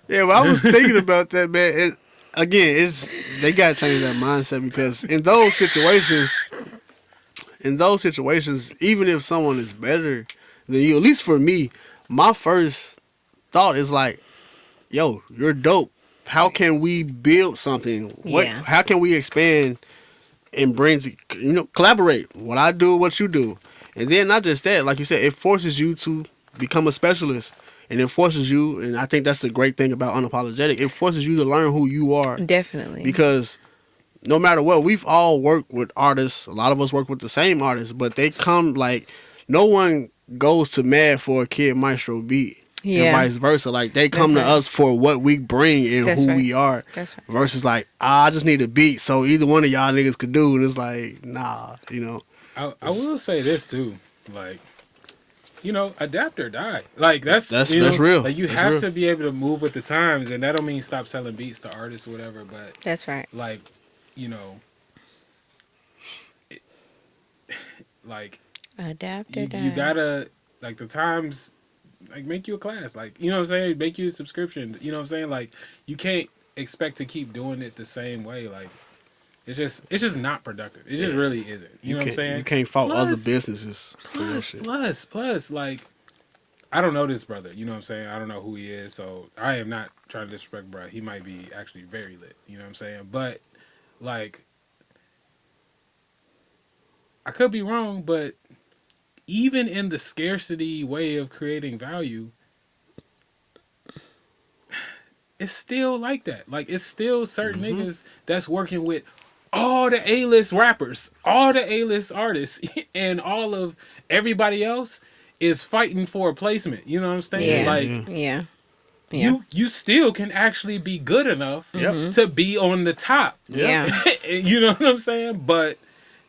Yeah, well, I was thinking about that, man. Again, they gotta change that mindset because in those situations, even if someone is better than you, at least for me, my first thought is like, "Yo, you're dope. How can we build something? Yeah. How can we expand and collaborate? What I do, what you do, and then not just that, like you said, it forces you to become a specialist." And it forces you, and I think that's the great thing about Unapologetic, it forces you to learn who you are. Definitely. Because no matter what, we've all worked with artists. A lot of us work with the same artists, but they come like, no one goes to Mad for a Kid Maestro beat. Yeah. And vice versa. Like, they come That's to right. us for what we bring and That's who right. we are. That's right. Versus like, I just need a beat, so either one of y'all niggas could do. And it's like, nah, you know. I will say this too, like, you know, adapt or die. Like that's real. Like you That's have real. to be able to move with the times, and that don't mean stop selling beats to artists or whatever. But That's right. like, you know, like Adapt you gotta like the times, like make you a class, like you know what I'm saying, make you a subscription. You know what I'm saying, like you can't expect to keep doing it the same way. Like it's just not productive. It just really isn't. You know what I'm saying? You can't fault other Plus- businesses for that shit. Plus, like, I don't know this brother. You know what I'm saying? I don't know who he is, so I am not trying to disrespect bro. He might be actually very lit. You know what I'm saying? But, like, I could be wrong, but even in the scarcity way of creating value, it's still like that. Like, it's still certain niggas that's working with all the A-list rappers, all the A-list artists, and all of everybody else is fighting for a placement. You know what I'm saying? Yeah. Like Yeah. you still can actually be good enough to be on the top. Yeah. You know what I'm saying? But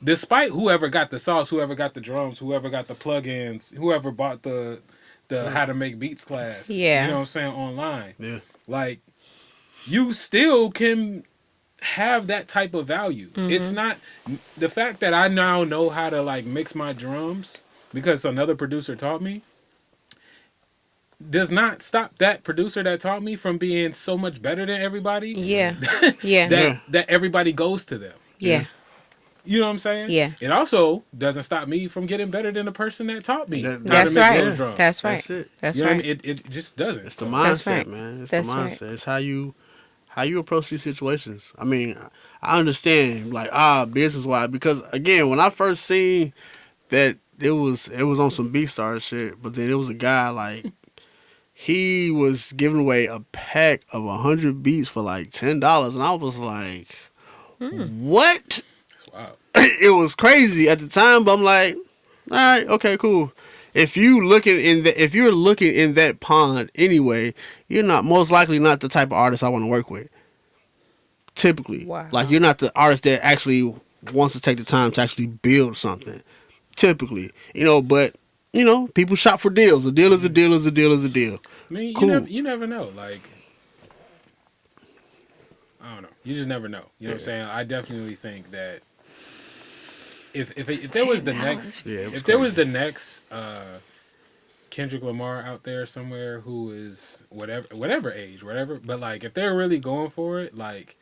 despite whoever got the sauce, whoever got the drums, whoever got the plugins, whoever bought the how to make beats class, Yeah. you know what I'm saying, online. Yeah. Like you still can have that type of value. It's not the fact that I now know how to like mix my drums because another producer taught me does not stop that producer that taught me from being so much better than everybody. Yeah. Yeah. That everybody goes to them. Yeah. You know what I'm saying? Yeah. It also doesn't stop me from getting better than the person that taught me. That- That's how to mix right. those drums. That's right. That's it. That's You know right. what I mean? It just doesn't. It's the That's mindset, right. man. It's That's the right. mindset. It's how you approach these situations. I mean, I understand like business wise because again, when I first seen that it was on some BeatStars shit, but then it was a guy like he was giving away a pack of 100 beats for like $10, and I was like, what? Wow. It was crazy at the time, but I'm like, all right, okay, cool. If you're looking in that pond anyway, you're not most likely not the type of artist I want to work with. Typically, Wow. like you're not the artist that actually wants to take the time to actually build something. Typically, but people shop for deals. A deal is a deal is a deal is a deal. I mean, Cool. you never know. Like, I don't know. You just never know. You know what I'm saying? I definitely think that if there was the next Yeah, it was if there was crazy. the next Kendrick Lamar out there somewhere who is whatever age, whatever, but like if they're really going for it, like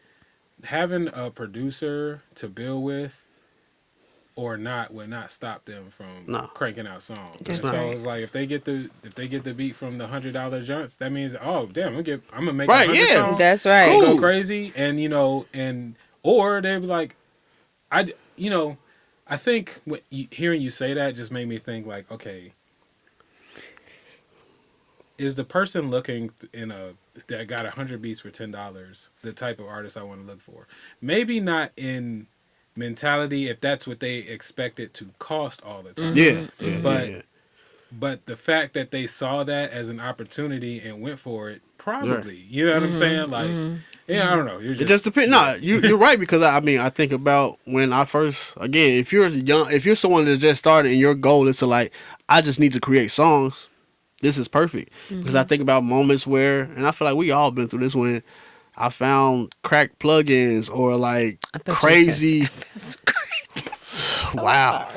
having a producer to build with or not would not stop them from No. cranking out songs. That's And so right. it's like if they get the beat from the $100 joints, that means I'm gonna make Right, a 100 yeah. songs, That's right. Cool. go crazy, and or they'd be like, I think hearing you say that just made me think like, okay, is the person looking that got 100 beats for $10 the type of artist I want to look for? Maybe not in mentality if that's what they expect it to cost all the time. Yeah, But- yeah. But the fact that they saw that as an opportunity and went for it, probably, you know what I'm saying? Like, I don't know. It just depends. No, you're right because I think about when I first again, if you're someone that just started and your goal is to like, I just need to create songs. This is perfect because I think about moments where, and I feel like we all been through this when I found crack plugins or like I thought you crazy. That's great. Wow.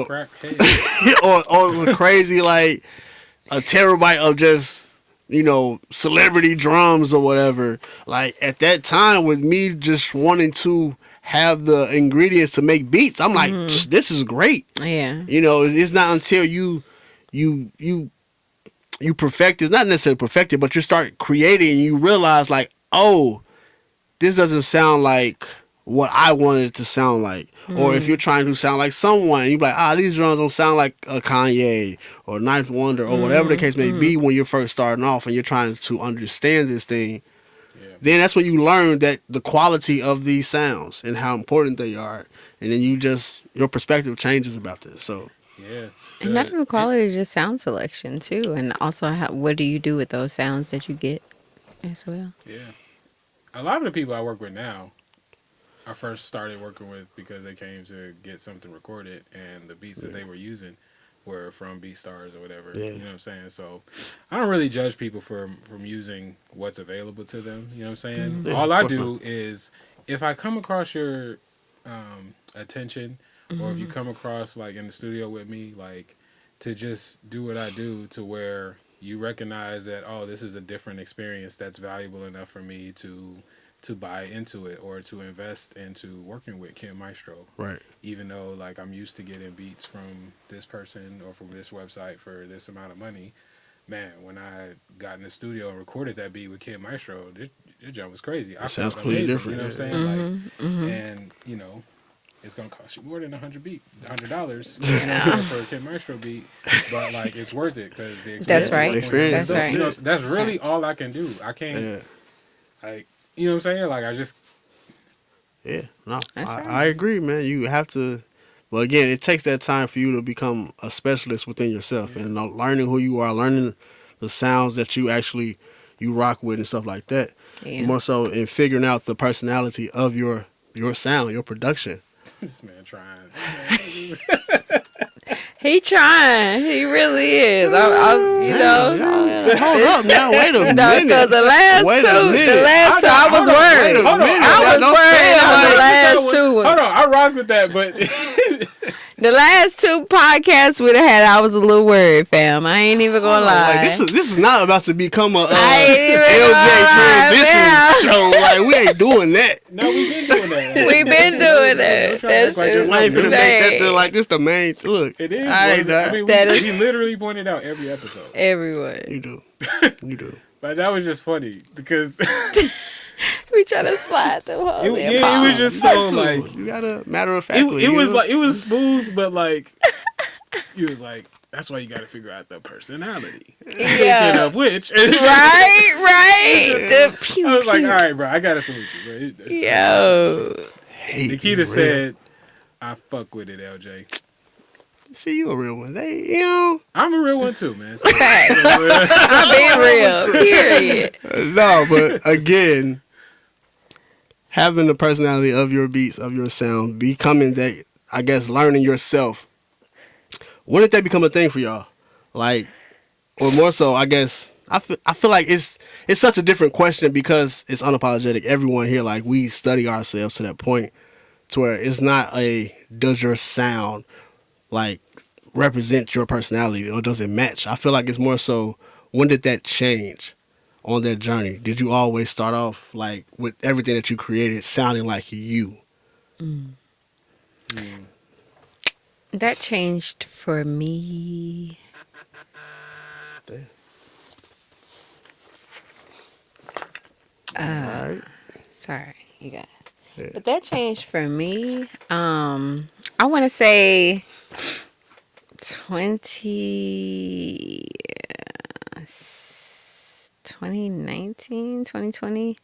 crack head. or it was crazy like a terabyte of just celebrity drums or whatever. Like at that time with me just wanting to have the ingredients to make beats, I'm like, this is great. Yeah. It's not until you perfect it's not necessarily perfected, but you start creating and you realize like, oh, this doesn't sound like what I wanted it to sound like. Or if you're trying to sound like someone, you're like, these drums don't sound like a Kanye or Ninth Wonder or whatever the case may be when you're first starting off and you're trying to understand this thing. Yeah. Then that's when you learn that the quality of these sounds and how important they are. And then your perspective changes about this. So Yeah. And not even quality, just sound selection too. And also, what do you do with those sounds that you get as well? Yeah. A lot of the people I work with now, I first started working with because they came to get something recorded, and the beats that they were using were from BeatStars or whatever. Yeah. You know what I'm saying? So I don't really judge people from using what's available to them. You know what I'm saying? Yeah, All of I course do is if I come across your attention, or if you come across like in the studio with me, like to just do what I do to where you recognize that, oh, this is a different experience that's valuable enough for me to buy into it or to invest into working with Kid Maestro. right. Even though like I'm used to getting beats from this person or from this website for this amount of money, man, when I got in the studio and recorded that beat with Kid Maestro, this job was crazy. I sounds felt completely amazing, different, you know what I'm saying? Like, and it's gonna cost you more than $100 for a Kid Maestro beat, but like it's worth it because the experience. That's is right. worth it. Experience, That's right. You know, that's really right. all I can do. I can't Yeah. like, you know what I'm saying? Like I just Yeah, no, That's right. I agree, man. You have to, but again, it takes that time for you to become a specialist within yourself and learning who you are, learning the sounds that you rock with and stuff like that. Yeah. More so in figuring out the personality of your sound, your production. this man trying. He trying. He really is. Hold up now. Wait a minute. Because the last Wait a two, minute. I was worried. Hold on. I was Don't worried say it on the like- last two. Hold on, I rocked with that, but The last two podcasts we'd have had, I was a little worried, fam. I ain't even gonna lie. Like, this is not about to become a I ain't even LJ transition gonna lie, show. Like, we ain't doing that. no, we've been doing that. We've been doing that. That's Like, just We ain't finna make that insane. the, like this the main. Look, It is. I ain't I that. mean, That is- we literally pointed out every episode, Everyone. You do. You do. but that was just funny because We try to slide the whole it was just so like You gotta matter of fact. it was like it was smooth, but like it was like that's why you got to figure out the personality. Speaking Yeah. of which, Right. The pew, I was like, pew. all right, bro, I got a solution, bro. Yo. Nikita said, "I fuck with it, LJ." See, you a real one. I'm a real one too, man. So, I'm being real. Period. No, but again, having the personality of your beats, of your sound, becoming that, I guess, learning yourself. When did that become a thing for y'all? Like, or more so, I guess, I feel like it's such a different question because it's unapologetic. Everyone here, like, we study ourselves to that point to where it's not a, does your sound, like, represent your personality or does it match? I feel like it's more so, when did that change on that journey? Did you always start off, like, with everything that you created sounding like you? That changed for me. Alright. Sorry, you got it. Yeah. But that changed for me. I want to say 2019, 2020,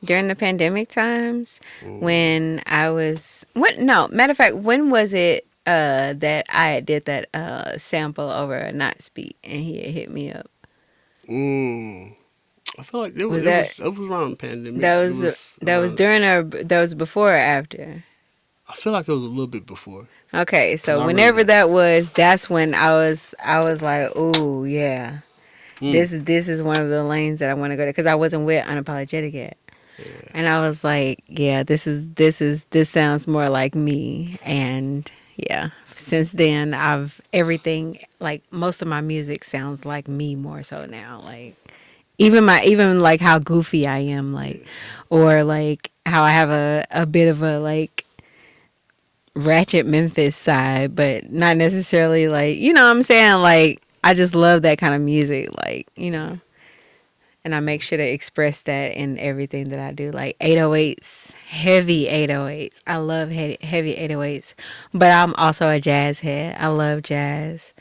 during the pandemic times when I was matter of fact, when was it that I did that sample over a Knots beat and he had hit me up? I feel like it was around the pandemic. That was before or after? I feel like it was a little bit before. Okay, so I whenever remember. that was, that's when I was like, oh yeah, this is one of the lanes that I want to go to because I wasn't with Unapologetic yet, and I was like, yeah, this sounds more like me, and yeah, since then everything like most of my music sounds like me more so now, like even like how goofy I am, like or like how I have a bit of a like ratchet Memphis side, but not necessarily like, you know what I'm saying? Like, I just love that kind of music, like, you know, and I make sure to express that in everything that I do, like 808s, heavy 808s. I love heavy 808s, but I'm also a jazz head. I love jazz,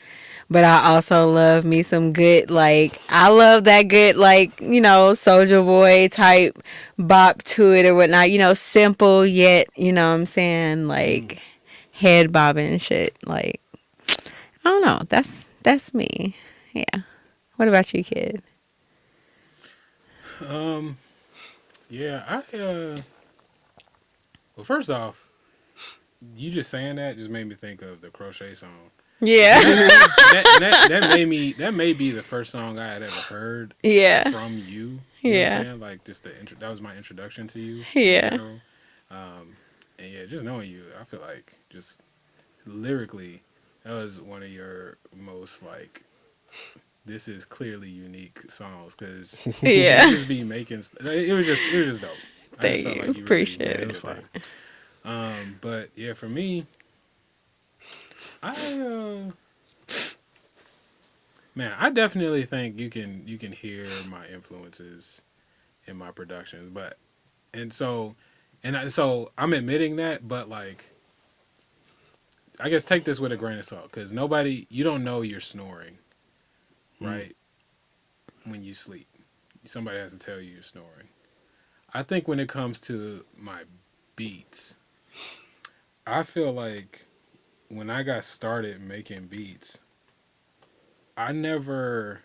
but I also love me some good, like, I love that good, like, you know, Soulja Boy type bop to it or whatnot, you know, simple yet, you know what I'm saying, like head bobbing and shit. Like, I don't know. That's me. Yeah. What about you, kid? yeah, well, first off, you just saying that just made me think of the Crochet song. Yeah. that may be the first song I had ever heard Yeah. from you. You know what Yeah. I'm saying? Like just that was my introduction to you. Yeah. In general. And yeah, just knowing you, I feel like just lyrically, that was one of your most like, this is clearly unique songs because Yeah. you just be making. It was just dope. I just Thank felt you. like Appreciate really it. did your thing. But yeah, for me, I definitely think you can hear my influences in my productions, so I'm admitting that, but like, I guess take this with a grain of salt because you don't know you're snoring, right? When you sleep, somebody has to tell you you're snoring. I think when it comes to my beats, I feel like when I got started making beats, I never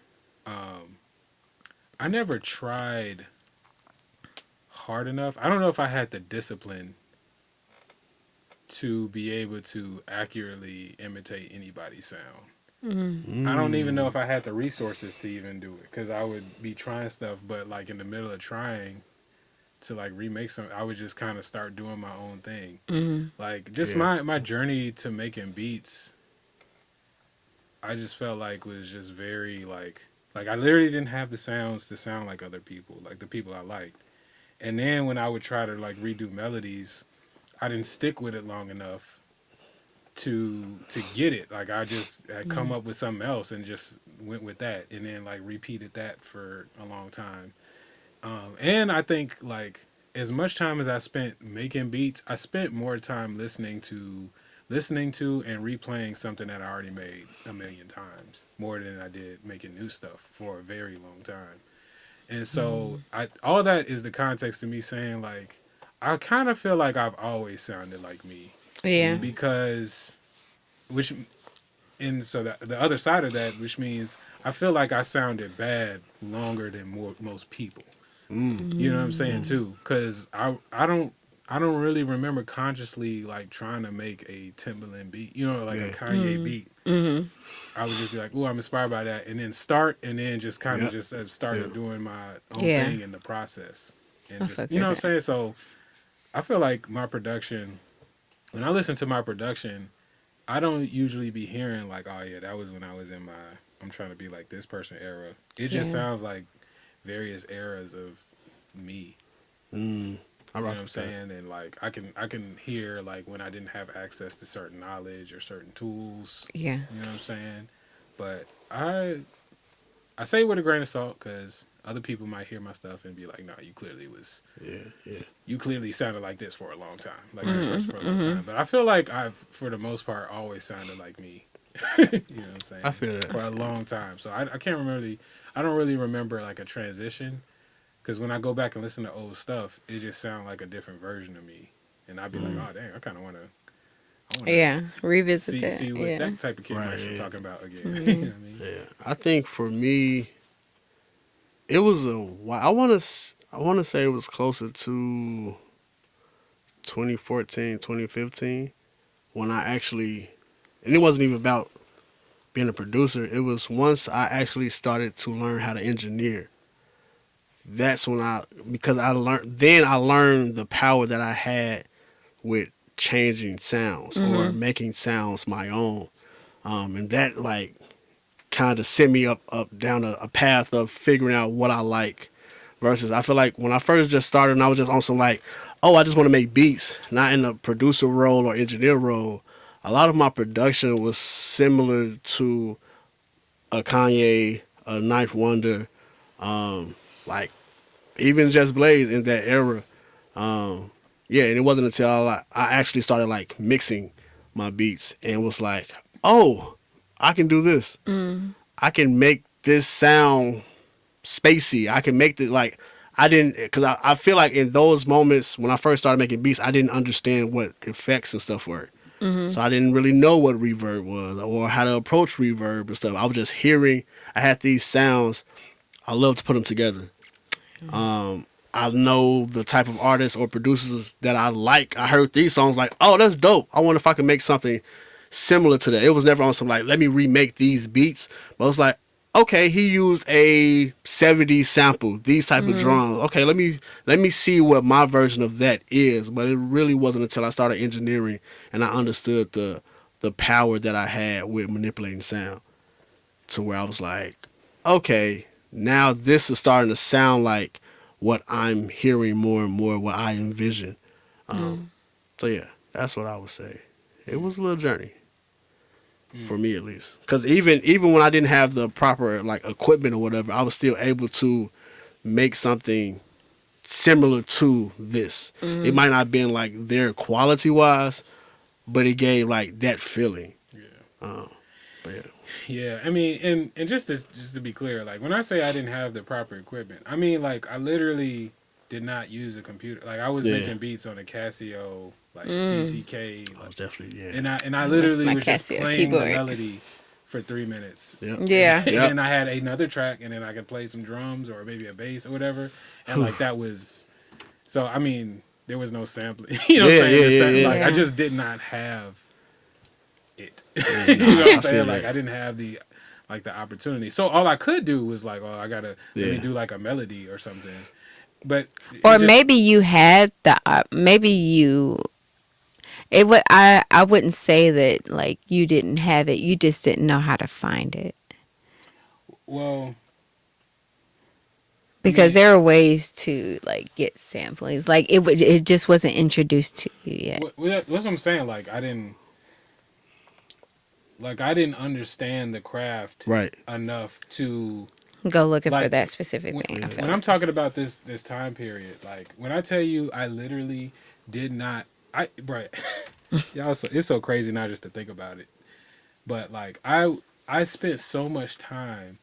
tried hard enough. I don't know if I had the discipline to be able to accurately imitate anybody's sound. Mm-hmm. I don't even know if I had the resources to even do it because I would be trying stuff, but like in the middle of trying to like remake something, I would just kind of start doing my own thing. Mm-hmm. Like just Yeah. my journey to making beats, I just felt like was just very like I literally didn't have the sounds to sound like other people, like the people I liked. And then when I would try to like redo melodies, I didn't stick with it long enough to get it. Like I just had come up with something else and just went with that, and then like repeated that for a long time. And I think like as much time as I spent making beats, I spent more time listening to and replaying something that I already made a million times, more than I did making new stuff for a very long time. And so I all that is the context of me saying like I kind of feel like I've always sounded like me Yeah. because which and so the other side of that, which means I feel like I sounded bad longer than most people. You know what I'm saying too? Because I don't really remember consciously like trying to make a Timbaland beat, you know, like a Yeah. Kanye beat. Mm-hmm. I would just be like, "Oh, I'm inspired by that," and then start, and then just kind of Yep. just started Yeah. doing my own Yeah. thing in the process, and I just fuck you know what with I'm saying. So I feel like my production, when I listen to my production, I don't usually be hearing like, "Oh yeah, that was when I was in my I'm trying to be like this person era." It just Yeah. sounds like various eras of me. I You know rock what I'm with that. saying? And like I can hear like when I didn't have access to certain knowledge or certain tools. Yeah. You know what I'm saying? But I say it with a grain of salt because other people might hear my stuff and be like, "No, you clearly you clearly sounded like this for a long time, like this person for a long time." But I feel like I've, for the most part, always sounded like me. You know what I'm saying? I feel that. For a long time. So I can't really, I don't really remember like a transition because when I go back and listen to old stuff, it just sounds like a different version of me, and I'd be like, "Oh dang, I kind of want to." Yeah. Revisit that. See what Yeah. that type of kid Right, Marshall yeah. talking about again. You know what I mean? Yeah, I think for me, it was a while. I want to say it was closer to 2014, 2015 when I actually, and it wasn't even about being a producer. It was once I actually started to learn how to engineer. That's when because I learned the power that I had with changing sounds or making sounds my own. And that like kind of sent me up down a path of figuring out what I like. Versus, I feel like when I first just started, and I was just on some like, oh, I just want to make beats, not in a producer role or engineer role. A lot of my production was similar to a Kanye, a Ninth Wonder, like even Just Blaze in that era. Yeah, and it wasn't until I actually started like mixing my beats and was like, oh, I can do this. I can make this sound spacey. I can make it like I didn't, because I feel like in those moments when I first started making beats, I didn't understand what effects and stuff were. So I didn't really know what reverb was or how to approach reverb and stuff. I was just hearing. I had these sounds. I love to put them together. I know the type of artists or producers that I like. I heard these songs like, oh, that's dope. I wonder if I can make something similar to that. It was never on some like, let me remake these beats. But it was like, okay, he used a 70s sample, these type of drums. Okay, let me see what my version of that is. But it really wasn't until I started engineering and I understood the power that I had with manipulating sound to where I was like, okay, now this is starting to sound like what I'm hearing more and more, what I envision. So yeah, that's what I would say. It was a little journey. For me at least, because even when I didn't have the proper like equipment or whatever, I was still able to make something similar to this. It might not have been like there quality wise, but it gave like that feeling. Yeah. But yeah, Yeah, I mean, and just to be clear, like when I say I didn't have the proper equipment, I mean like I literally did not use a computer. Like I was Yeah. making beats on a Casio, like CTK, I like, was definitely and I literally my was just Casio playing keyboard. the melody for 3 minutes. Yep. Yeah. And Yep. then I had another track, and then I could play some drums or maybe a bass or whatever, and like that was. So I mean, there was no sampling. You know what I'm saying? Yeah. Like, Yeah. I just did not have it. Yeah, You know what I I'm saying? feel Like, that. I didn't have the opportunity. So all I could do was like, oh, I gotta let me Yeah. do like a melody or something. But Or it just- maybe you had the maybe you it would I wouldn't say that like you didn't have it. You just didn't know how to find it. well, Because mean- there are ways to like get samplings. Like it just wasn't introduced to you yet. that's what I'm saying. Like, I didn't understand the craft Right. enough to. Go looking for Like, that specific When, thing. I feel when I'm talking about this time period, like when I tell you, I literally did not. Right, y'all. It's so crazy not just to think about it, but like I spent so much time,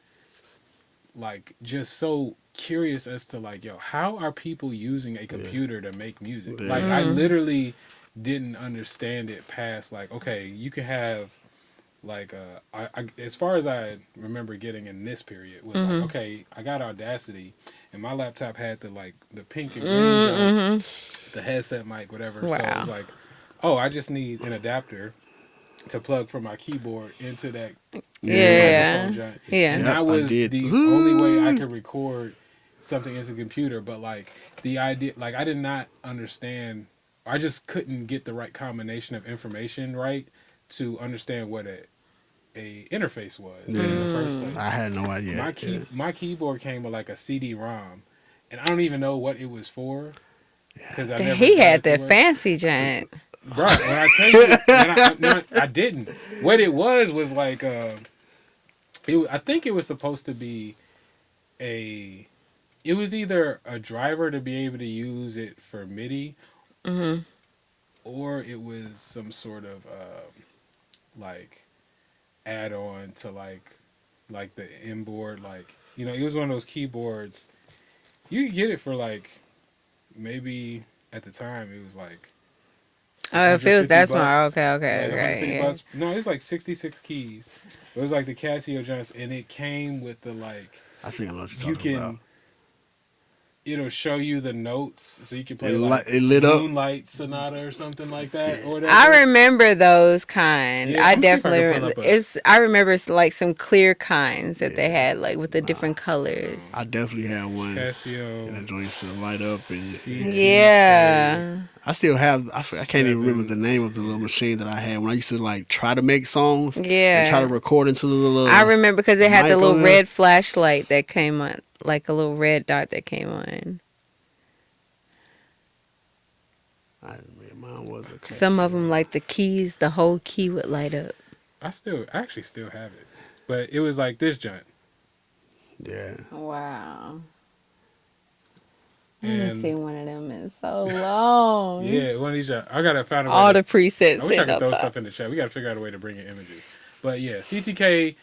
like just so curious as to like, yo, how are people using a computer to make music? Yeah. Like I literally didn't understand it past like, okay, you can have. Like as far as I remember getting in this period was like, okay, I got Audacity and my laptop had the pink and green jump, the headset mic, whatever. So Wow. it's like, oh, I just need an adapter to plug from my keyboard into that Yeah. microphone joint. Yeah. And Yep, that I was did. the only way I could record something into a computer. But like the idea, like I did not understand, I just couldn't get the right combination of information right to understand what a interface was in the first place. I had no idea. My keyboard came with like a CD-ROM, and I don't even know what it was for. Because he had the fancy giant. Bro, when I tell you, I didn't. What it was like, I think it was supposed to be it was either a driver to be able to use it for MIDI, or it was some sort of like add-on to like the inboard, like, you know, it was one of those keyboards. You could get it for like maybe at the time it was like Oh, if it was that small, $150. okay, Like $150. yeah. No, it was like 66 keys. It was like the Casio Johnson, and it came with the like I think I know what you're you talking can. about. It'll show you the notes, so you can play It like lit up. Moonlight Sonata or something like that, or whatever. I remember those kind. Yeah, I let me see if I definitely can pull up a- I remember it's like some clear kinds that they had like with the different colors. I definitely had one. And the Casio. joint used to light up, and Yeah. I still have. I can't even remember the name of the little machine that I had when I used to like try to make songs. Yeah. And try to record into the little. I remember because it had the mic little on there. red flashlight that came on, like a little red dot that came on. Mine was a Some of them, like the keys, the whole key would light up. I actually still have it, but it was like this joint. Yeah. Wow. I And- haven't seen one of them in so long. Yeah, one of these. I gotta find a way All to- the presets I wish I sitting could throw outside. stuff in the chat. We gotta figure out a way to bring in images. But yeah, CTK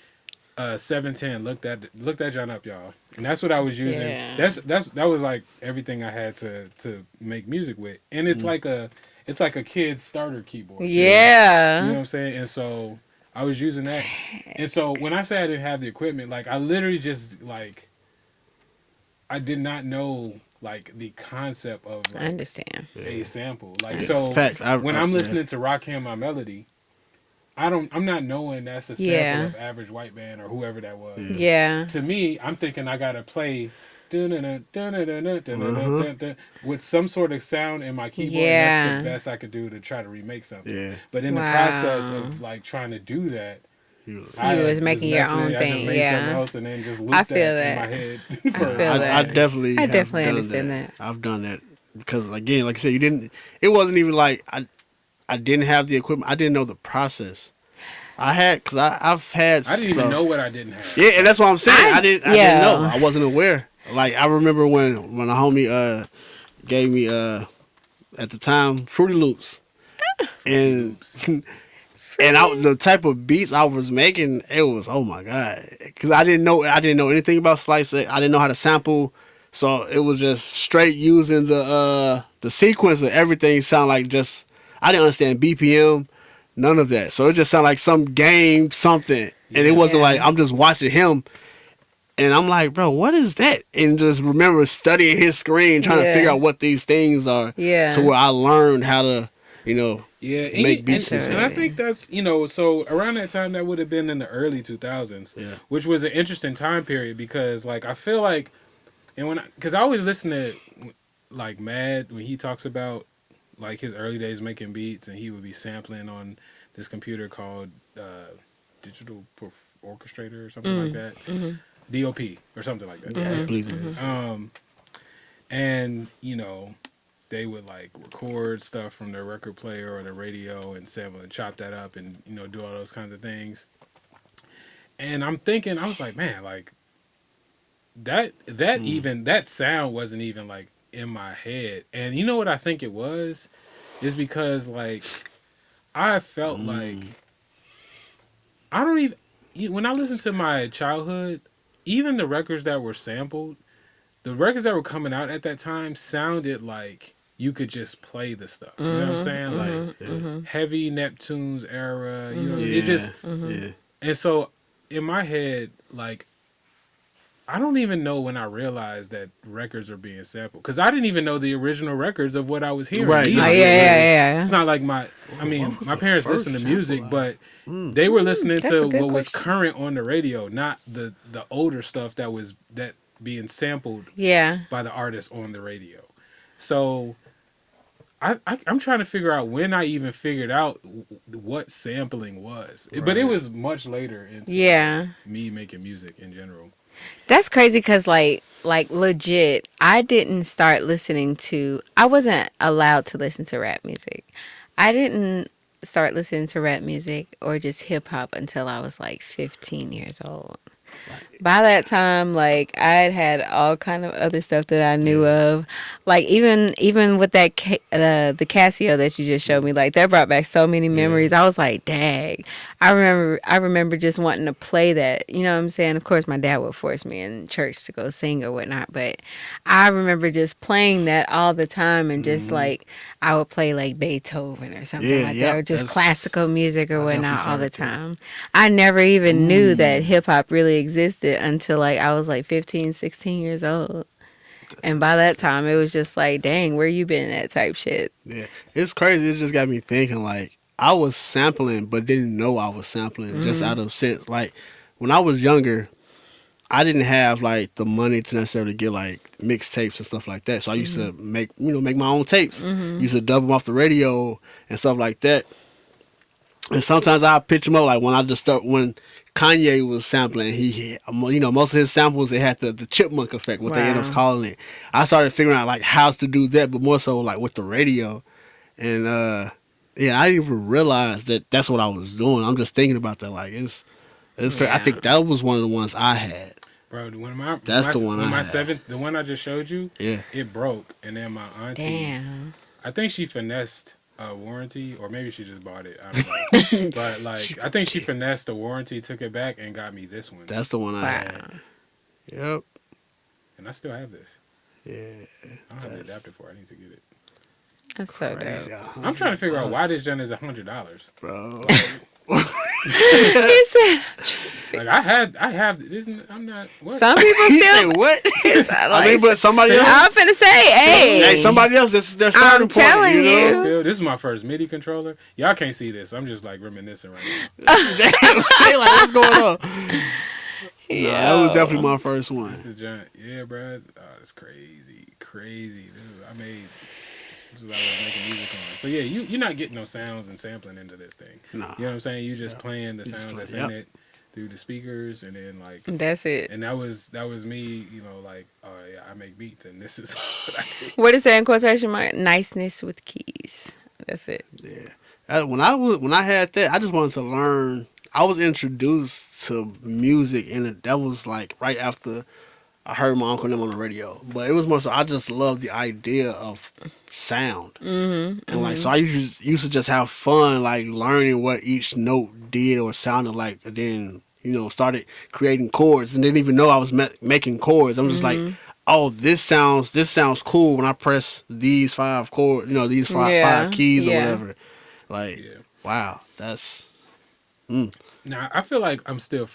710. Look that John up, y'all. And that's what I was using. Yeah. That was like everything I had to make music with. And it's like a kid's starter keyboard. Yeah. You know what I'm saying? And so I was using that. And so when I say I didn't have the equipment, like I literally just like I did not know like the concept of I like, understand. a sample. Like Yes, so facts. when I'm yeah. listening to Rakim My Melody, I'm not knowing that's a sample Yeah. of Average White Band or whoever that was. Yeah. To me, I'm thinking I gotta play with some sort of sound in my keyboard. Yeah. That's the best I could do to try to remake something. Yeah. But in the Wow. process of like trying to do that, He was- I was making your messing own it. I just thing, made yeah. something else and then just looped I feel that that. in my head. I for- feel I that. definitely. I have definitely done understand that. I've done that because again, like I said, you didn't. It wasn't even like I didn't have the equipment. I didn't know the process. I had because I've had. I didn't even know what I didn't have. Yeah, and that's what I'm saying. I didn't yeah. know. I wasn't aware. Like I remember when a homie gave me at the time Fruity Loops, and the type of beats I was making, it was oh my god, because I didn't know anything about Slice. I didn't know how to sample, so it was just straight using the sequence of everything. Sound like just I didn't understand BPM. None of that. So it just sounded like some game, something. And it wasn't Yeah. like I'm just watching him And I'm like, bro, what is that? And just remember studying his screen, trying to figure out what these things are. Yeah. So where I learned how to, Yeah, make beats and I think that's so around that time that would have been in the early 2000s, Yeah. which was an interesting time period because like I feel like, and because I always listen to like Mad when he talks about like his early days making beats and he would be sampling on this computer called Digital Orchestrator or something like that, DOP or something like that. Yeah, I believe it is. And they would like record stuff from their record player or the radio and sample and chop that up and do all those kinds of things. And I'm thinking, I was like, man, like that sound wasn't even like in my head. And you know what I think it was? Is because like I felt like I don't even when I listen to my childhood, even the records that were sampled, the records that were coming out at that time sounded like you could just play the stuff. You know what I'm saying? Like heavy Neptunes era. You know, it just. And so in my head, like, I don't even know when I realized that records are being sampled because I didn't even know the original records of what I was hearing. Right. either. Yeah. It's not like my parents listened to music, but they were listening That's to a good what was question. current on the radio, not the older stuff that being sampled Yeah. by the artist on the radio. So I'm trying to figure out when I even figured out what sampling was. But it was much later into me making music in general. That's crazy because, like legit, I didn't start listening to. I wasn't allowed to listen to rap music. I didn't start listening to rap music or just hip hop until I was like 15 years old. By that time, like I'd had all kind of other stuff that I knew of, like even with that the Casio that you just showed me, like that brought back so many memories. I was like, dang, I remember just wanting to play that. You know what I'm saying? Of course, my dad would force me in church to go sing or whatnot, but I remember just playing that all the time and just like I would play like Beethoven or something like that, or just classical music or whatnot all the time. I never even knew that hip hop really existed until like I was like 15, 16 years old. And by that time, it was just like, dang, where you been at type shit. Yeah, it's crazy. It just got me thinking, like, I was sampling, but didn't know I was sampling just out of sense. Like, when I was younger, I didn't have, like, the money to necessarily get, like, mixtapes and stuff like that. So I used to make my own tapes. Used to dub them off the radio and stuff like that. And sometimes I pitch them up, like, when Kanye was sampling, he most of his samples, they had the chipmunk effect, what they end up calling it. I started figuring out like how to do that, but more so like with the radio. And I didn't even realize that that's what I was doing. I'm just thinking about that, like it's crazy. I think that was one of the ones I had. Bro, the one I just showed you, it broke, and then my auntie, I think she finessed a warranty, or maybe she just bought it. I don't know. But like, I think she finessed the warranty, took it back, and got me this one. That's the one I had. Yep. And I still have this. Yeah. I don't have the adapter for it. I need to get it. That's so dope. I'm trying to figure out why this joint is $100, bro. He said, like I have this. I'm not. What? some people still. What? I mean, but somebody else. I'm finna say, hey, somebody else. This is their starting I'm point. telling you. Still, this is my first MIDI controller. Y'all can't see this. I'm just like reminiscing right now. They like, what's going on? Yeah, that was definitely my first one. This is the giant. Yeah, bro. Oh, it's crazy. This is what I was making music on. So yeah, you're not getting no sounds and sampling into this thing. No. You know what I'm saying? You just playing the sounds that's in it through the speakers, and then like that's it. And that was me. Like, oh yeah, I make beats, and this is what I do. What is that in quotation mark? Niceness with keys. That's it. Yeah. When I had that, I just wanted to learn. I was introduced to music, and that was like right after I heard my uncle and them on the radio. But it was more so I just loved the idea of sound. And like, so I used to just have fun, like learning what each note did or sounded like, and then, started creating chords and didn't even know I was making chords. I'm just like, oh, this sounds cool when I press these 5 chords, these five keys or whatever. Like, wow, that's... Now, I feel like I'm still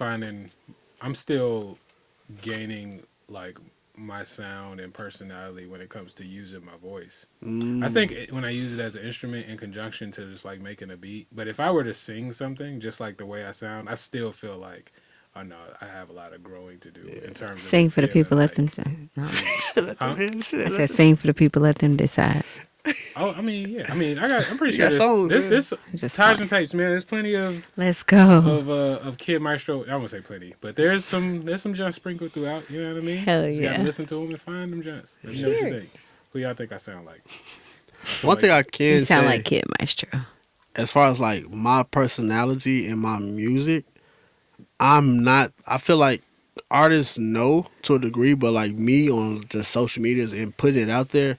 gaining like my sound and personality when it comes to using my voice. Mm. I think when I use it as an instrument in conjunction to just like making a beat. But if I were to sing something just like the way I sound, I still feel like, oh no, I have a lot of growing to do in terms Sing of for the feeling people. Let like, them. No. Let Huh? them hear the shit. I said, sing for the people. Let them decide. Oh, I mean, yeah. I mean, I'm pretty You sure got songs, there's Just Taj playing. and tapes, man. There's plenty of Let's go. Kid Maestro. I won't say plenty, but there's some junk sprinkled throughout. You know what I mean? Hell Just gotta yeah. listen to them and find them junks. Let me know what you Sure. think. Who y'all think I sound like? One thing I can You sound say, like Kid Maestro. as far as like my personality and my music, I'm not. I feel like artists know to a degree, but like me on the social medias and putting it out there,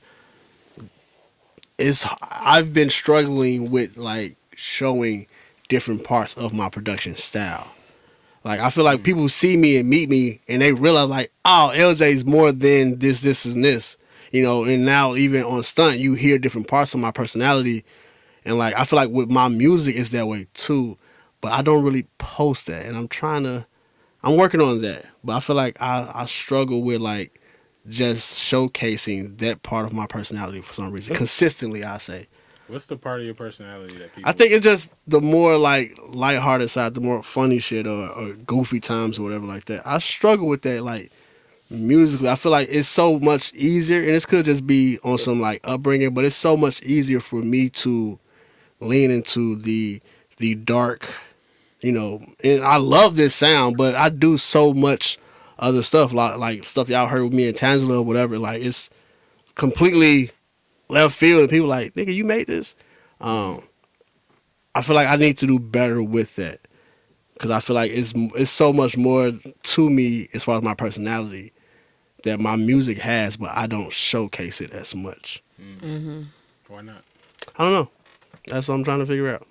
I've been struggling with like showing different parts of my production style. Like I feel like people see me and meet me and they realize like, oh, LJ's more than this, and this. You know, and now even on stunt, you hear different parts of my personality, and like I feel like with my music it's that way too, but I don't really post that, and I'm working on that. But I feel like I struggle with like just showcasing that part of my personality for some reason consistently. I say What's the part of your personality that people? I think it's just the more like lighthearted side, the more funny shit or goofy times or whatever like that. I struggle with that like musically. I feel like it's so much easier, and this could just be on some like upbringing, but it's so much easier for me to lean into the dark, you know. And I love this sound, but I do so much other stuff like stuff y'all heard with me and Tangela or whatever. Like it's completely left field, and people like, nigga, you made this. I feel like I need to do better with that because I feel like it's so much more to me as far as my personality that my music has, but I don't showcase it as much. Why not? I don't know. That's what I'm trying to figure out.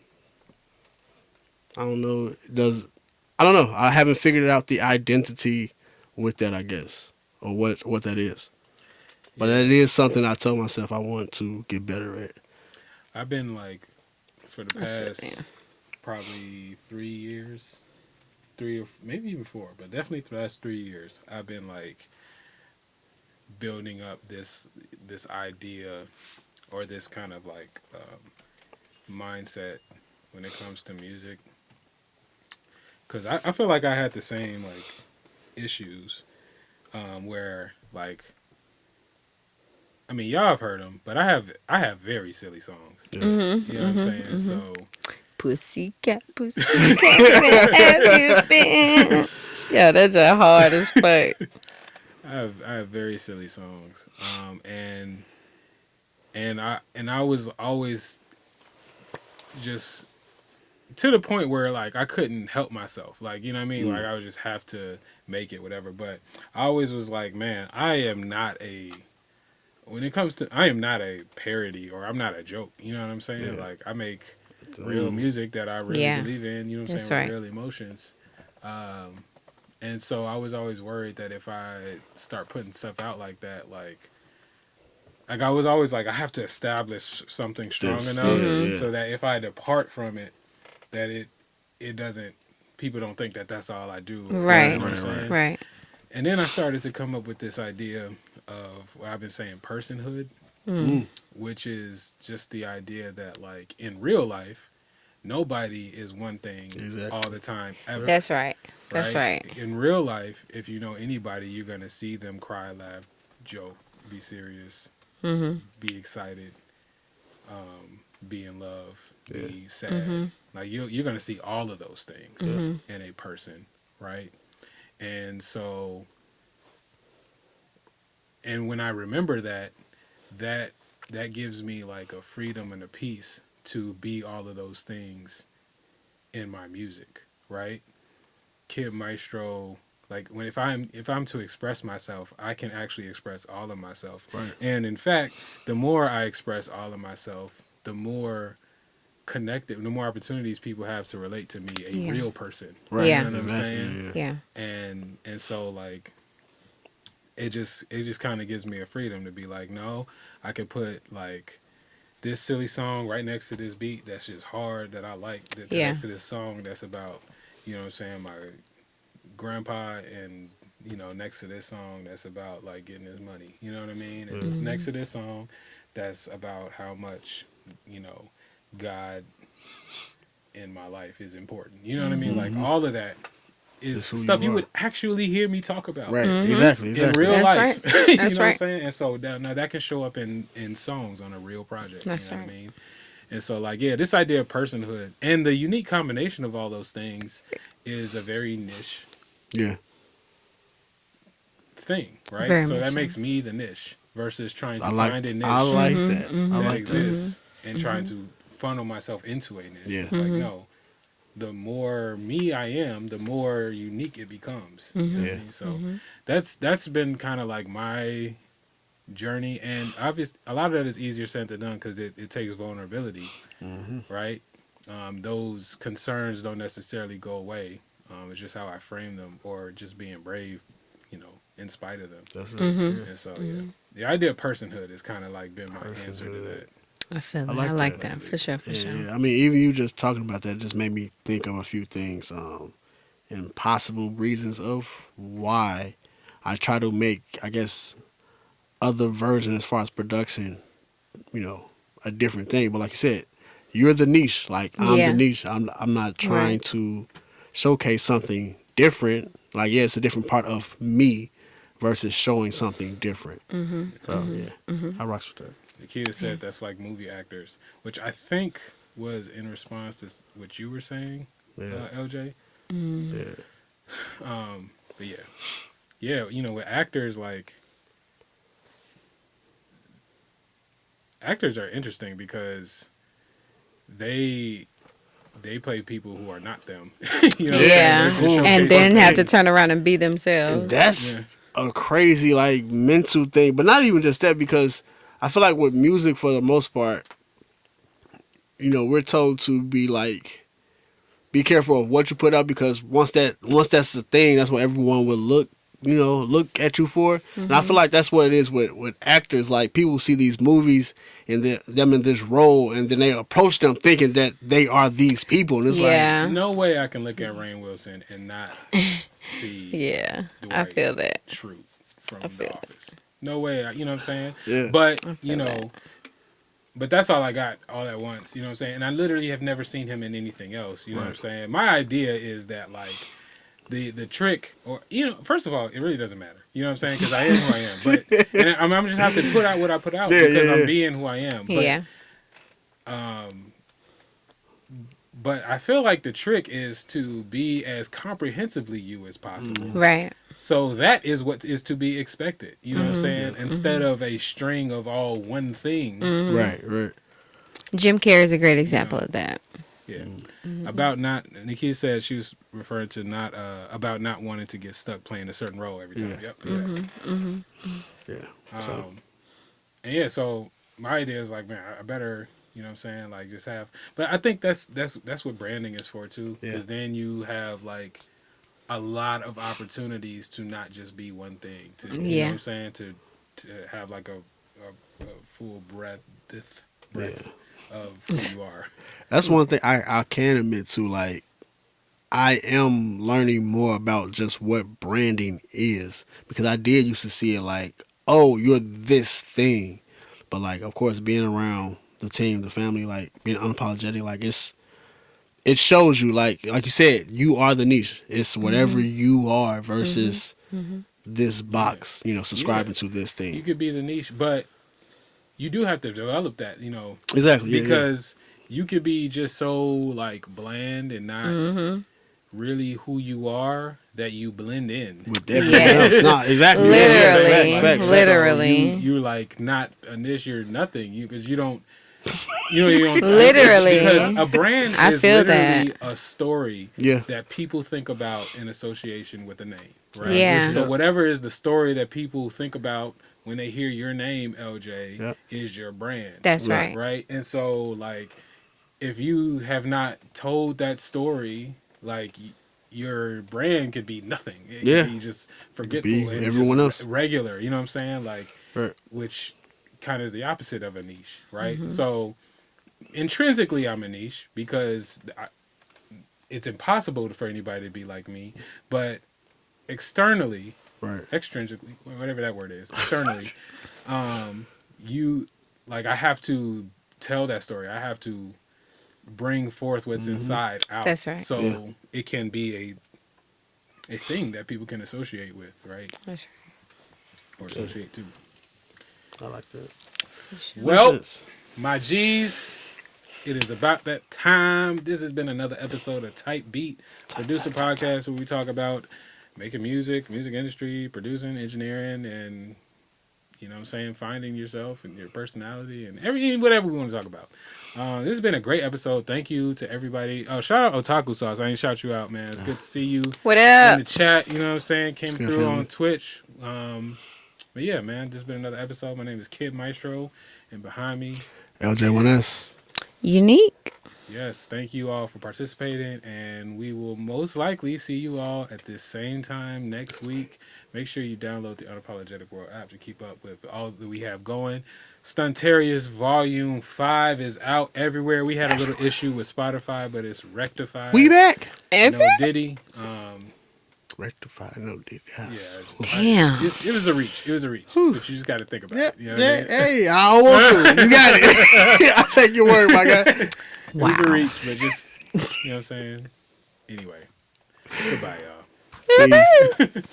I don't know. I don't know. I haven't figured out the identity with that, I guess, or what that is. But it is something I told myself I want to get better at. I've been like, for the I feel past you. probably 3 years, 3 or maybe even 4, but definitely the last 3 years, I've been like building up this idea or this kind of like mindset when it comes to music. Because I feel like I had the same like issues where like, I mean, y'all have heard them, but I have very silly songs. Yeah. Mm-hmm. You know what I'm saying? So Pussycat, pussycat, where have you been? Yeah, that's just hard as fuck. I have very silly songs, and I was always just to the point where like I couldn't help myself, like, you know what I mean, like I would just have to make it whatever. But I always was like, man, I am not a parody, or I'm not a joke. You know what I'm saying? Yeah. Like I make real music that I really Yeah. believe in. You know what I'm That's saying? right. With real emotions. And so I was always worried that if I start putting stuff out like that, like I was always like, I have to establish something strong This, enough yeah. so that if I depart from it, that it doesn't, people don't think that that's all I do. Right. You know what I'm saying? Right. And then I started to come up with this idea of what I've been saying, personhood, which is just the idea that like in real life, nobody is one thing Exactly. all the time ever. That's right. That's right. In real life, if you know anybody, you're gonna see them cry, laugh, joke, be serious, be excited, be in love, be sad. Like you're gonna see all of those things in a person, right? And so, and when I remember that gives me like a freedom and a peace to be all of those things in my music, right? Kid Maestro, like if I'm to express myself, I can actually express all of myself. Right. And in fact, the more I express all of myself, the more connected, the more opportunities people have to relate to me, a Yeah. real person. Right. Yeah. You know what I'm Exactly, saying? yeah. Yeah. And so like it just kind of gives me a freedom to be like, no, I could put like this silly song right next to this beat that's just hard that I like, that's Yeah. next to this song that's about, you know what I'm saying, my grandpa and next to this song that's about like getting his money. You know what I mean? And it's next to this song that's about how much, God in my life is important. You know what I mean? Like all of that is It's who stuff you you are. would actually hear me talk about. Right. Exactly. In real That's life. right. you That's know what I'm right. saying? And so now that can show up in songs on a real project. That's you know right. what I mean? And so like, yeah, this idea of personhood and the unique combination of all those things is a very niche Yeah. thing, right? Very So much that so. makes me the niche versus trying to I like find a niche that. I like that that. exists and trying to funnel myself into a niche. Yeah. It's like, no, the more me I am, the more unique it becomes. You know what I Yeah. mean? So that's been kind of like my journey, and obviously a lot of that is easier said than done because it takes vulnerability, right? Those concerns don't necessarily go away. It's just how I frame them, or just being brave, in spite of them. That's it. And so, yeah, the idea of personhood has kind of like been my answer to Personhood. that. I feel that. like I like that. that for sure. For Yeah, sure. yeah. I mean, even you just talking about that just made me think of a few things, and possible reasons of why I try to make, I guess, other version as far as production, a different thing. But like you said, you're the niche. Like I'm Yeah. the niche. I'm not trying Right. to showcase something different. Like yeah, it's a different part of me versus showing something different. So yeah, I rocks with that. Nikita said that's like movie actors, which I think was in response to what you were saying, Yeah. LJ. Yeah. But yeah, with actors, like, actors are interesting because they play people who are not them. you know what I'm saying? Yeah. They showcase And then have to things. turn around and be And themselves. that's Yeah. a crazy like mental thing, but not even just that, because I feel like with music for the most part, we're told to be like, be careful of what you put out, because once that's the thing, that's what everyone will look at you for. And I feel like that's what it is with actors. Like people see these movies and them in this role, and then they approach them thinking that they are these people, and it's Yeah. No way I can look at Rainn Wilson and not see Yeah. I Dwight feel that. Schrute from The Office. No way. You know what I'm saying? Yeah. But feel that. but that's all I got all at once. You know what I'm saying? And I literally have never seen him in anything else. You know what I'm saying? My idea is that like the trick, or first of all, it really doesn't matter. You know what I'm saying? Because I am who I am. But and I'm just have to put out what I put out Yeah, because yeah, I'm yeah. being who I am. But, Yeah. But I feel like the trick is to be as comprehensively you as possible. Right. So that is what is to be expected. You know what I'm saying? Instead of a string of all one thing. right. Jim Carrey is a great example of that. Yeah. About not, Nikita said she was referring to not, about not wanting to get stuck playing a certain role every time. Yeah. Yep, exactly. Yeah. So And yeah, so my idea is like, man, I better, you know what I'm saying? Like just have, but I think that's what branding is for too. Yeah. Because then you have like a lot of opportunities to not just be one thing. To, you know Yeah. what I'm saying? To have like a full breadth of who you are. that's one thing I can admit to. Like, I am learning more about just what branding is, because I did used to see it like, oh, you're this thing, but like, of course, being around the team, the family, like being unapologetic, like it shows you, like you said, you are the niche. It's whatever you are versus this box, subscribing to this You thing. could be the niche, but you do have to develop that, Exactly. yeah, because you could be just so like bland and not really who you are that you blend in. with everyone Yes. else. No, exactly. Literally. Facts. Literally. You like not a niche, you're nothing. Because you don't. You don't Literally. because a brand I is feel literally that. a story Yeah. that people think about in association with a name, right? Yeah. So whatever is the story that people think about when they hear your name, LJ, Yeah. is your brand. That's right. Right? And so like if you have not told that story, like your brand could be nothing. It Yeah. could be just forgetful Be and everyone just else. regular. You know what I'm saying? Like Right. which kind of is the opposite of a niche, right? So intrinsically, I'm a niche because it's impossible for anybody to be like me. But externally, Right. extrinsically, whatever that word is, externally, you like I have to tell that story. I have to bring forth what's inside out. That's right. So Yeah. it can be a thing that people can associate with, right? That's Or associate to. I like that. Well, Yes. my G's, it is about that time. This has been another episode of Type Beat, producer podcast where we talk about making music industry, producing, engineering, and you know what I'm saying, finding yourself and your personality and everything, whatever we want to talk about. This has been a great episode. Thank you to everybody. Oh, shout out Otaku Sauce. I ain't shout you out, man. It's good to see you What in up? the chat. You know what I'm saying? Came good through family. on Twitch. But yeah, man, this has been another episode. My name is Kid Maestro, and behind me, LJ1S. Unique. yes, thank you all for participating, and we will most likely see you all at this same time next week. Make sure you download the Unapologetic World app to keep up with all that we have going. Stuntarius Volume 5 is out everywhere. We had a little issue with Spotify, but it's rectified. We back. No Diddy. Rectify. No deep. Yeah, Yes. it's just- Damn. it was a reach. It was a reach, but you just got to think about it. You know what I mean? Hey, I don't want to. You got it. I take your word, my guy. It was a reach, but just you know what I'm saying. Anyway, goodbye, y'all. Peace.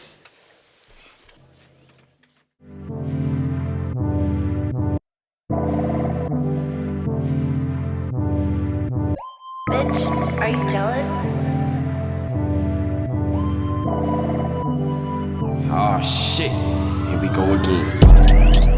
Bitch, are you jealous? Oh shit, here we go again.